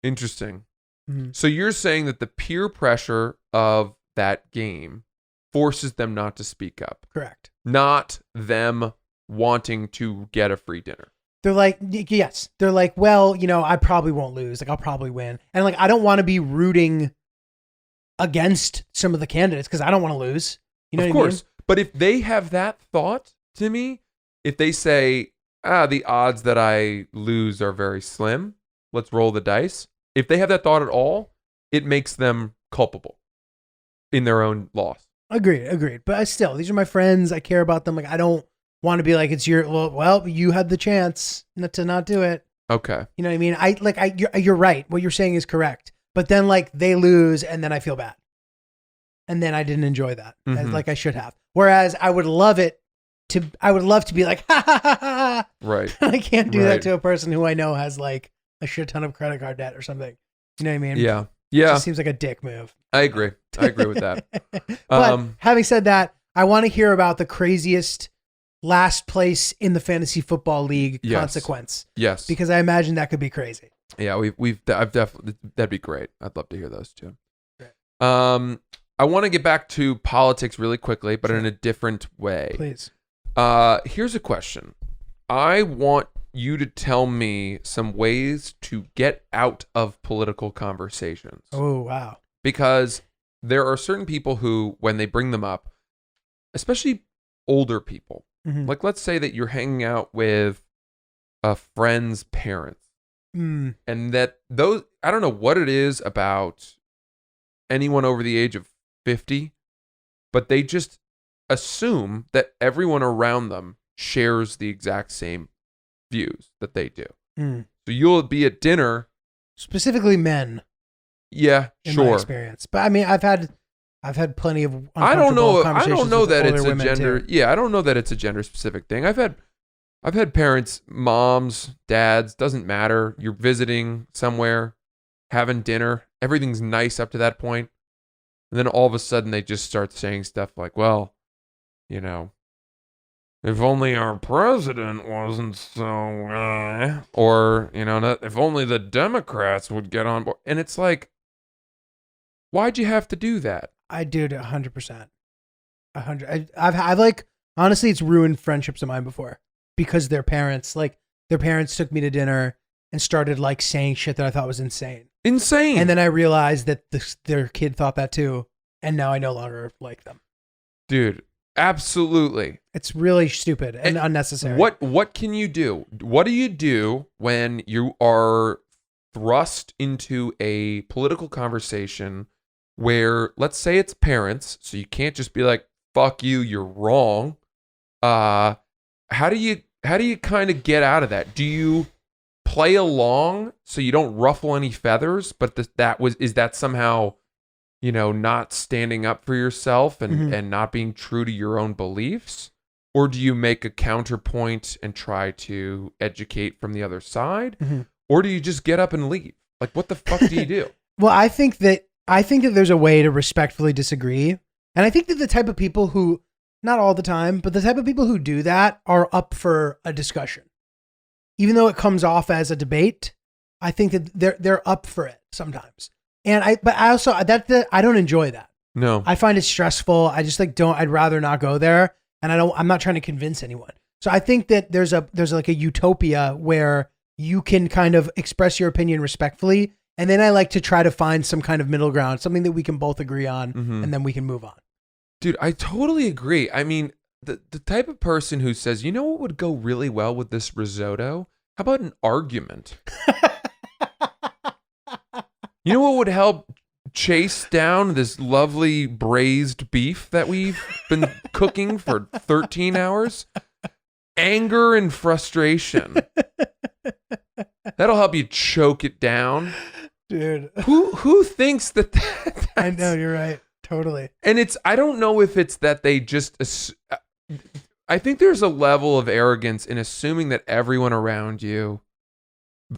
Interesting. Mm-hmm. So you're saying that the peer pressure of that game forces them not to speak up. Correct. Not them wanting to get a free dinner. They're like, yes. They're like, well, you know, I probably won't lose. Like, I'll probably win. And like, I don't want to be rooting against some of the candidates because I don't want to lose. You know what I mean? Of course. But if they have that thought to me, if they say, the odds that I lose are very slim, let's roll the dice. If they have that thought at all, it makes them culpable in their own loss. Agreed. But still, these are my friends. I care about them. Like, I don't want to be like, it's your, well, you had the chance to not do it. Okay. You know what I mean? You're right. What you're saying is correct. But then like they lose and then I feel bad. And then I didn't enjoy that like I should have. Whereas I would love to be like, ha ha ha ha. Right. I can't do that to a person who I know has like a shit ton of credit card debt or something. You know what I mean? Yeah. It just seems like a dick move. I agree with that. But having said that, I want to hear about the craziest last place in the fantasy football league consequence. Yes. Because I imagine that could be crazy. Yeah, I've definitely, that'd be great. I'd love to hear those too. Great. I want to get back to politics really quickly, but in a different way. Please. Here's a question. I want you to tell me some ways to get out of political conversations. Oh, wow. Because there are certain people who, when they bring them up, especially older people, like let's say that you're hanging out with a friend's parents, and that those, I don't know what it is about anyone over the age of 50, but they just assume that everyone around them shares the exact same views that they do. So you'll be at dinner, specifically men. Yeah, in sure. my experience, but I mean, I've had plenty of uncomfortable I don't know conversations that with it's older a women, gender. too. Yeah, I don't know that it's a gender specific thing. I've had parents, moms, dads, doesn't matter. You're visiting somewhere, having dinner. Everything's nice up to that point. And then all of a sudden they just start saying stuff like, well, you know, if only our president wasn't so, or, you know, if only the Democrats would get on board. And it's like, why'd you have to do that? I do it 100%. 100. I've like, honestly, it's ruined friendships of mine before because their parents took me to dinner and started like saying shit that I thought was insane. And then I realized that their kid thought that too. and now I no longer like them. Dude, absolutely. It's really stupid and unnecessary. What can you do? What do you do when you are thrust into a political conversation where, let's say it's parents, so you can't just be like, fuck you, you're wrong. How do you kind of get out of that? Do you play along so you don't ruffle any feathers, but is that somehow, not standing up for yourself and not being true to your own beliefs? Or do you make a counterpoint and try to educate from the other side? Or do you just get up and leave? Like, what the fuck do you do? Well, I think that there's a way to respectfully disagree. And I think that the type of people who, not all the time, but the type of people who do that are up for a discussion. Even though it comes off as a debate, I think that they're up for it sometimes. And I don't enjoy that. No. I find it stressful. I just I'd rather not go there. And I'm not trying to convince anyone. So I think that there's like a utopia where you can kind of express your opinion respectfully. And then I like to try to find some kind of middle ground, something that we can both agree on, and then we can move on. Dude, I totally agree. I mean, the type of person who says, you know what would go really well with this risotto? How about an argument? You know what would help chase down this lovely braised beef that we've been cooking for 13 hours? Anger and frustration. That'll help you choke it down. Dude. Who thinks that's... I know, you're right. Totally. And I don't know if it's that they just... I think there's a level of arrogance in assuming that everyone around you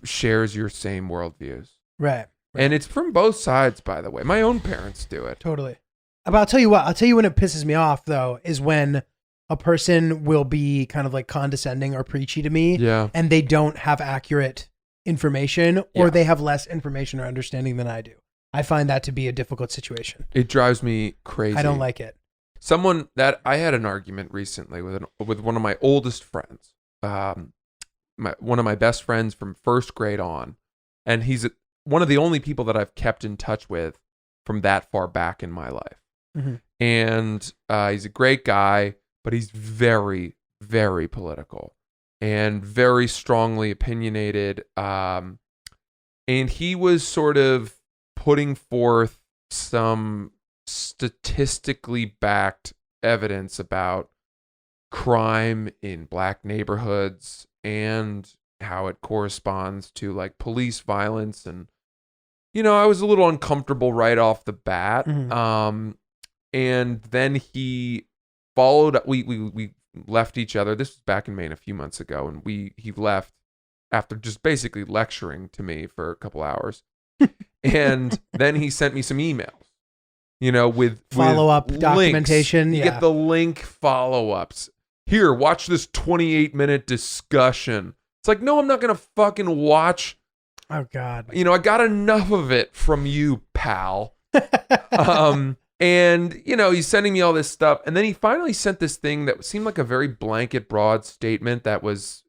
shares your same worldviews. Right. And it's from both sides, by the way. My own parents do it. Totally. But I'll tell you when it pisses me off, though, is when a person will be kind of like condescending or preachy to me, and they don't have accurate information, or they have less information or understanding than I do. I find that to be a difficult situation. It drives me crazy. I don't like it. Someone that I had an argument recently with one of my oldest friends, one of my best friends from first grade on, and he's one of the only people that I've kept in touch with from that far back in my life. And he's a great guy, but he's very, very political and very strongly opinionated. And he was sort of putting forth some statistically backed evidence about crime in black neighborhoods and how it corresponds to like police violence. And, I was a little uncomfortable right off the bat. And then he followed up. We left each other. This was back in Maine a few months ago. And he left after just basically lecturing to me for a couple hours. And then he sent me some emails, with follow-up links. documentation. You get the link follow-ups. Here, watch this 28-minute discussion. It's like, no, I'm not going to fucking watch. Oh, God. I got enough of it from you, pal. And, he's sending me all this stuff. And then he finally sent this thing that seemed like a very blanket, broad statement that was,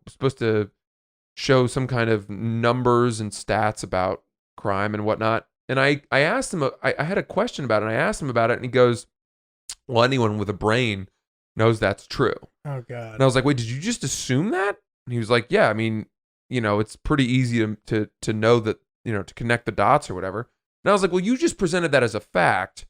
supposed to show some kind of numbers and stats about crime and whatnot. And I asked him, I had a question about it, and I asked him about it, and he goes, well, anyone with a brain knows that's true. Oh, God. And I was like, wait, did you just assume that? And he was like, yeah, I mean, it's pretty easy to know that, to connect the dots or whatever. And I was like, well, you just presented that as a fact,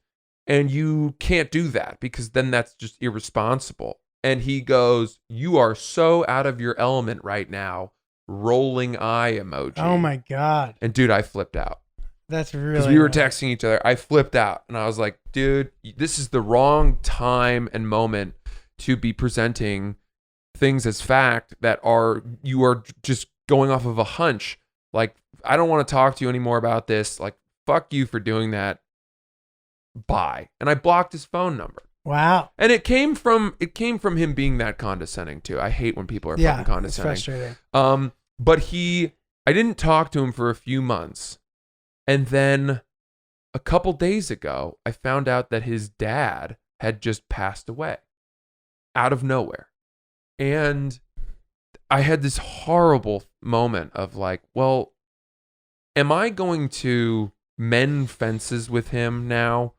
and you can't do that because then that's just irresponsible. And he goes, you are so out of your element right now. Rolling eye emoji. Oh, my God. And dude, I flipped out. That's really because we were nice. texting each other. I flipped out and I was like, dude, this is the wrong time and moment to be presenting things as fact that you are just going off of a hunch. Like, I don't want to talk to you anymore about this. Like, fuck you for doing that. Bye. And I blocked his phone number. Wow. And it came from him being that condescending too. I hate when people are fucking condescending. It's frustrating. But I didn't talk to him for a few months. And then a couple days ago, I found out that his dad had just passed away out of nowhere. And I had this horrible moment of like, well, am I going to mend fences with him now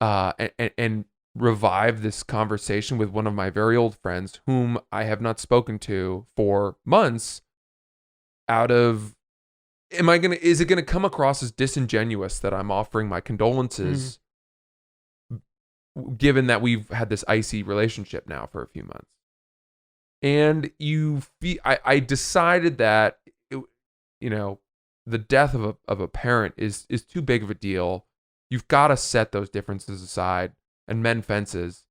and revive this conversation with one of my very old friends whom I have not spoken to for months out of, is it gonna come across as disingenuous that I'm offering my condolences given that we've had this icy relationship now for a few months? And I decided that the death of a parent is too big of a deal. You've got to set those differences aside and mend fences,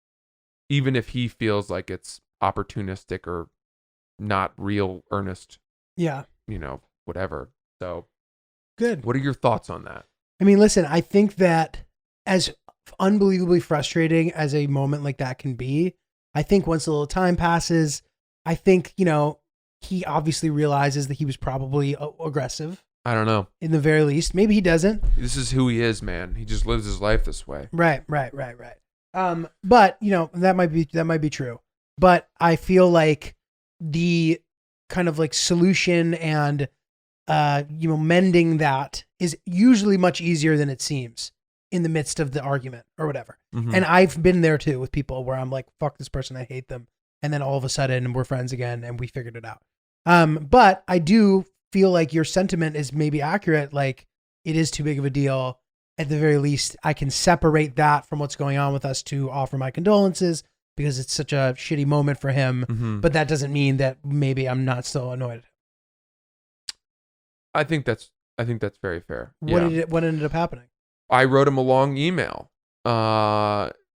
even if he feels like it's opportunistic or not real earnest. Yeah. Whatever. So Good. what are your thoughts on that? I mean, listen, I think that as unbelievably frustrating as a moment like that can be, I think once a little time passes, I think, he obviously realizes that he was probably aggressive. I don't know. In the very least. Maybe he doesn't. This is who he is, man. He just lives his life this way. Right. But, that might be true. But I feel like the kind of like solution and, mending that is usually much easier than it seems in the midst of the argument or whatever. Mm-hmm. And I've been there too with people where I'm like, fuck this person, I hate them. And then all of a sudden we're friends again and we figured it out. But I do feel like your sentiment is maybe accurate. Like it is too big of a deal. At the very least, I can separate that from what's going on with us to offer my condolences because it's such a shitty moment for him. Mm-hmm. But that doesn't mean that maybe I'm not still annoyed. I think that's very fair. What ended up happening? I wrote him a long email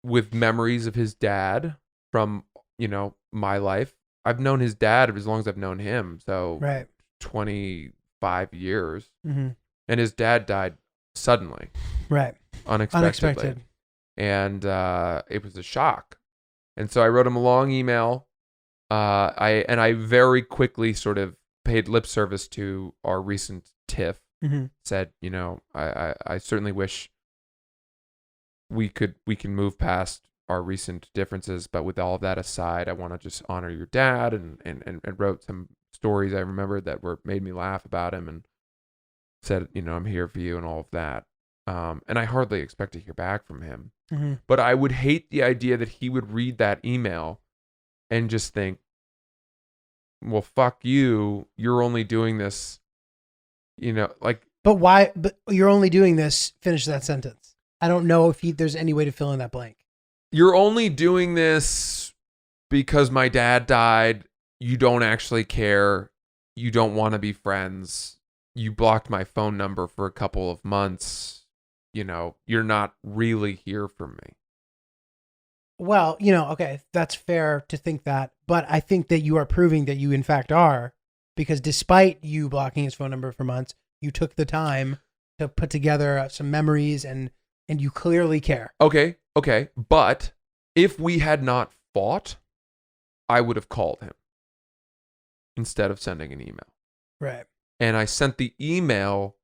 with memories of his dad from, my life. I've known his dad as long as I've known him. So Right. 25 years. Mm-hmm. And his dad died suddenly. Right. Unexpected. And it was a shock. And so I wrote him a long email. I very quickly sort of paid lip service to our recent tiff. Mm-hmm. Said, I certainly wish we can move past our recent differences, but with all of that aside, I want to just honor your dad and wrote some stories I remembered that made me laugh about him and said, I'm here for you and all of that. And I hardly expect to hear back from him. Mm-hmm. But I would hate the idea that he would read that email and just think, well, fuck you. You're only doing this, But why? But you're only doing this. Finish that sentence. I don't know if there's any way to fill in that blank. You're only doing this because my dad died. You don't actually care. You don't want to be friends. You blocked my phone number for a couple of months. You're not really here for me. Well, okay, that's fair to think that. But I think that you are proving that you in fact are, because despite you blocking his phone number for months, you took the time to put together some memories and you clearly care. Okay. But if we had not fought, I would have called him instead of sending an email. Right. And I sent the email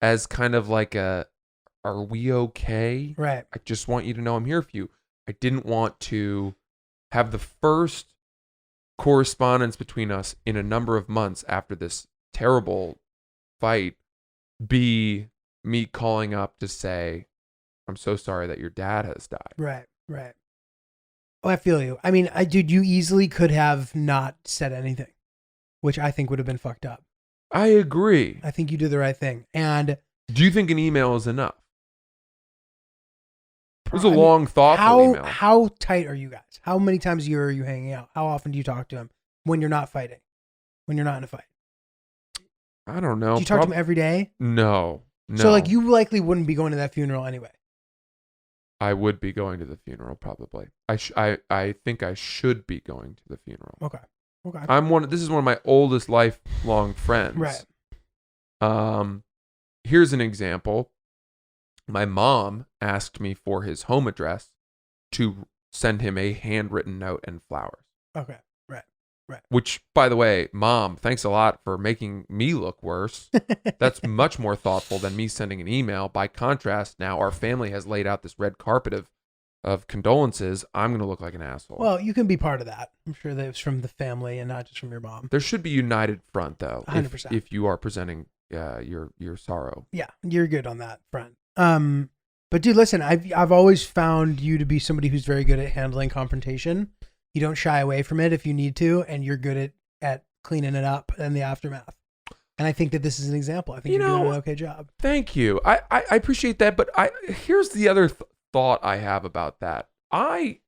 as kind of like are we okay? Right. I just want you to know I'm here for you. I didn't want to have the first correspondence between us in a number of months after this terrible fight be me calling up to say, I'm so sorry that your dad has died. Right. Oh, I feel you. I mean, dude, you easily could have not said anything, which I think would have been fucked up. I agree. I think you did the right thing. And do you think an email is enough? It was a long, thoughtful email. How tight are you guys? How many times a year are you hanging out? How often do you talk to him when you're not fighting? When you're not in a fight? I don't know. Do you talk to him every day? No. So like you likely wouldn't be going to that funeral anyway. I would be going to the funeral probably. I think I should be going to the funeral. Okay. This is one of my oldest lifelong friends. Right. Here's an example. My mom asked me for his home address to send him a handwritten note and flowers. Okay. Right. Which, by the way, Mom, thanks a lot for making me look worse. That's much more thoughtful than me sending an email. By contrast, now our family has laid out this red carpet of condolences. I'm going to look like an asshole. Well, you can be part of that. I'm sure that it's from the family and not just from your mom. There should be united front, though. 100%. If you are presenting your sorrow. Yeah, you're good on that front. But dude, listen, I've always found you to be somebody who's very good at handling confrontation. You don't shy away from it if you need to, and you're good at cleaning it up in the aftermath. And I think that this is an example. I think you're doing an okay job. Thank you. I appreciate that, but here's the other thought I have about that. I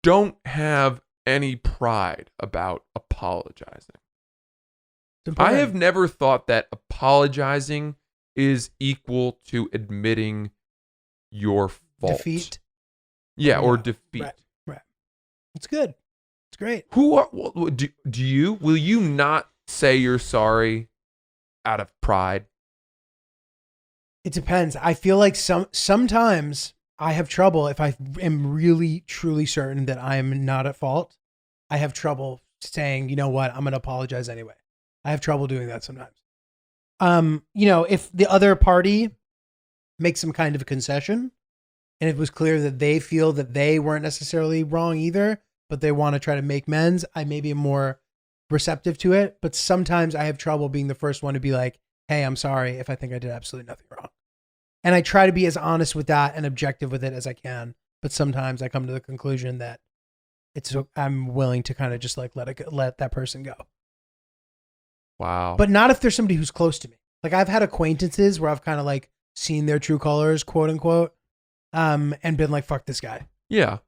don't have any pride about apologizing. I have never thought that apologizing is equal to admitting your fault. Defeat. Yeah, or defeat. Right. It's good. It's great. Do you? Will you not say you're sorry out of pride? It depends. I feel like sometimes I have trouble if I am really truly certain that I am not at fault. I have trouble saying, you know what, I'm going to apologize anyway. I have trouble doing that sometimes. If the other party makes some kind of a concession and it was clear that they feel that they weren't necessarily wrong either, but they want to try to make amends, I may be more receptive to it. But sometimes I have trouble being the first one to be like, hey, I'm sorry if I think I did absolutely nothing wrong. And I try to be as honest with that and objective with it as I can. But sometimes I come to the conclusion that I'm willing to kind of just like let that person go. Wow. But not if there's somebody who's close to me. Like I've had acquaintances where I've kind of like seen their true colors, quote unquote, and been like, fuck this guy. Yeah.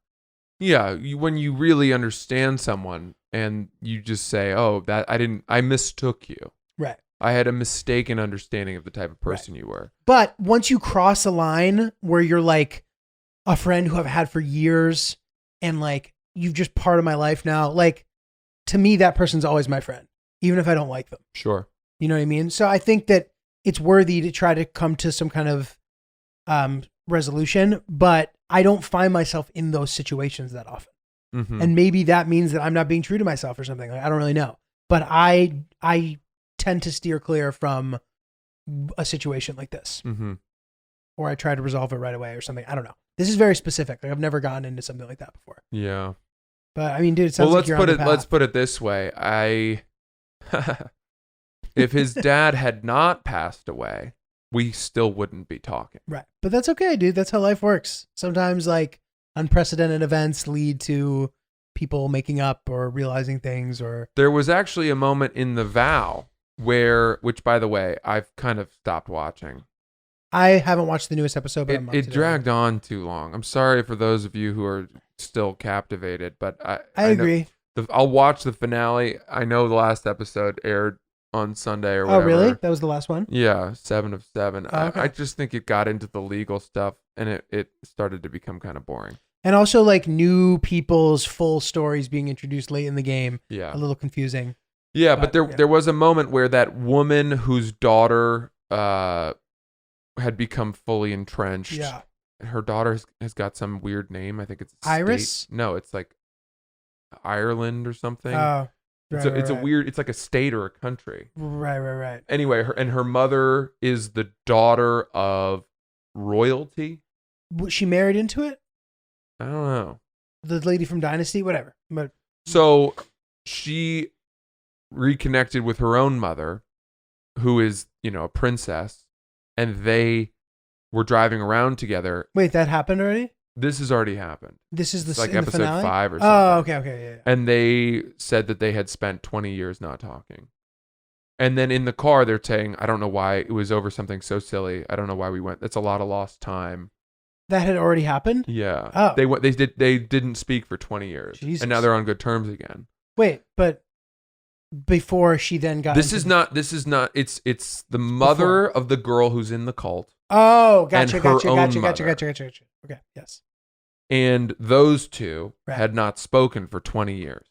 Yeah. When you really understand someone and you just say, oh, I mistook you. Right. I had a mistaken understanding of the type of person you were. But once you cross a line where you're like a friend who I've had for years and like, you've just part of my life now, like to me, that person's always my friend, even if I don't like them. Sure. You know what I mean? So I think that it's worthy to try to come to some kind of resolution, but I don't find myself in those situations that often. Mm-hmm. And maybe that means that I'm not being true to myself or something. Like, I don't really know, but I tend to steer clear from a situation like this, mm-hmm. or I try to resolve it right away or something. I don't know. This is very specific. Like I've never gotten into something like that before. Yeah. But I mean, dude, it sounds like you're on the path. Let's put it this way. If his dad had not passed away, we still wouldn't be talking. Right. But that's okay, dude. That's how life works. Sometimes like unprecedented events lead to people making up or realizing things or. There was actually a moment in The Vow which by the way, I've kind of stopped watching. I haven't watched the newest episode, but it dragged on too long. I'm sorry for those of you who are still captivated, but I agree. I'll watch the finale. I know the last episode aired on Sunday or whatever. Oh, really? That was the last one? Yeah, 7 of 7. Oh, okay. I just think it got into the legal stuff, and it started to become kind of boring. And also, like, new people's full stories being introduced late in the game. Yeah. A little confusing. Yeah, but there was a moment where that woman whose daughter had become fully entrenched. Yeah. Her daughter has got some weird name. I think it's Iris? No, it's like Ireland or something. Oh. It's a weird, it's like a state or a country. Right. Anyway, her mother is the daughter of royalty. Was she married into it? I don't know. The lady from Dynasty? Whatever. But so she reconnected with her own mother, who is, a princess, and they were driving around together. Wait, that happened already? This has already happened. This is it's like in episode the finale? 5 or something. Oh, okay, yeah. And they said that they had spent 20 years not talking. And then in the car, they're saying, I don't know why, it was over something so silly. I don't know why we went. That's a lot of lost time. That had already happened? Yeah. Oh. They didn't speak for 20 years. Jesus. And now they're on good terms again. Wait, but before she then got This is not it's the mother of the girl who's in the cult. Oh, gotcha. Okay, yes. And those two Right. had not spoken for 20 years.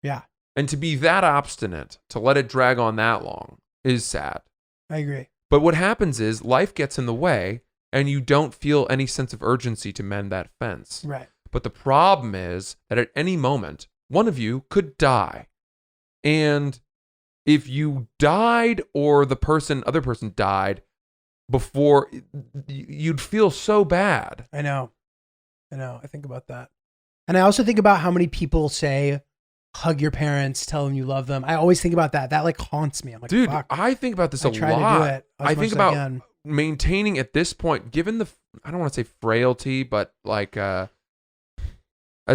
Yeah, And to be that obstinate, to let it drag on that long, is sad. I agree. But what happens is life gets in the way and you don't feel any sense of urgency to mend that fence. Right. But the problem is that at any moment, one of you could die. And if you died or the other person died before, you'd feel so bad. I know. I think about that. And I also think about how many people say, hug your parents, tell them you love them. I always think about that. That like haunts me. I'm like, dude, fuck. I think about this a I try lot. to do it. I think about maintaining at this point, given the, I don't want to say frailty, but like, as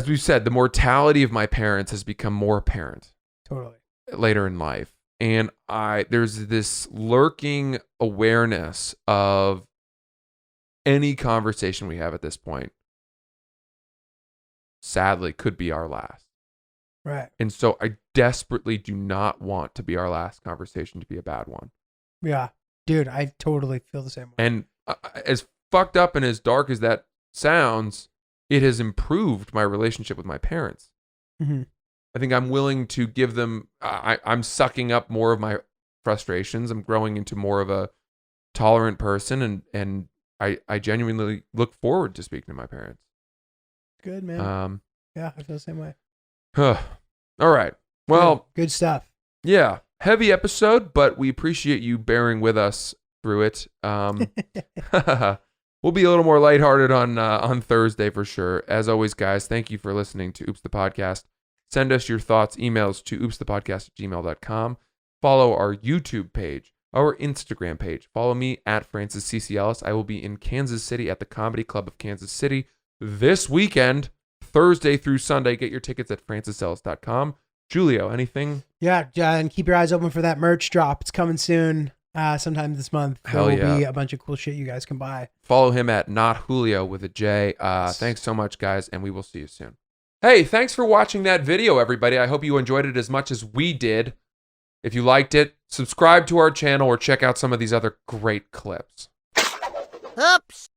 we've said, the mortality of my parents has become more apparent Totally. later in life. And there's this lurking awareness of any conversation we have at this point, sadly, could be our last. Right. And so I desperately do not want to be our last conversation to be a bad one. Yeah. Dude, I totally feel the same way. And as fucked up and as dark as that sounds, it has improved my relationship with my parents. Mm-hmm. I think I'm willing to give them, I'm sucking up more of my frustrations. I'm growing into more of a tolerant person, and I genuinely look forward to speaking to my parents. Good, man. Yeah, I feel the same way. All right. Well, good stuff. Yeah. Heavy episode, but we appreciate you bearing with us through it. We'll be a little more lighthearted on Thursday for sure. As always, guys, thank you for listening to Oops the Podcast. Send us your thoughts, emails to oopsthepodcast@gmail.com. Follow our YouTube page, our Instagram page. Follow me at Francis C.C. Ellis. I will be in Kansas City at the Comedy Club of Kansas City this weekend, Thursday through Sunday. Get your tickets at francisellis.com. Giulio, anything? Yeah, and keep your eyes open for that merch drop. It's coming soon, sometime this month. Hell there will yeah. be a bunch of cool shit you guys can buy. Follow him at Not Julio with a J. Thanks so much, guys, and we will see you soon. Hey, thanks for watching that video, everybody. I hope you enjoyed it as much as we did. If you liked it, subscribe to our channel or check out some of these other great clips. Oops.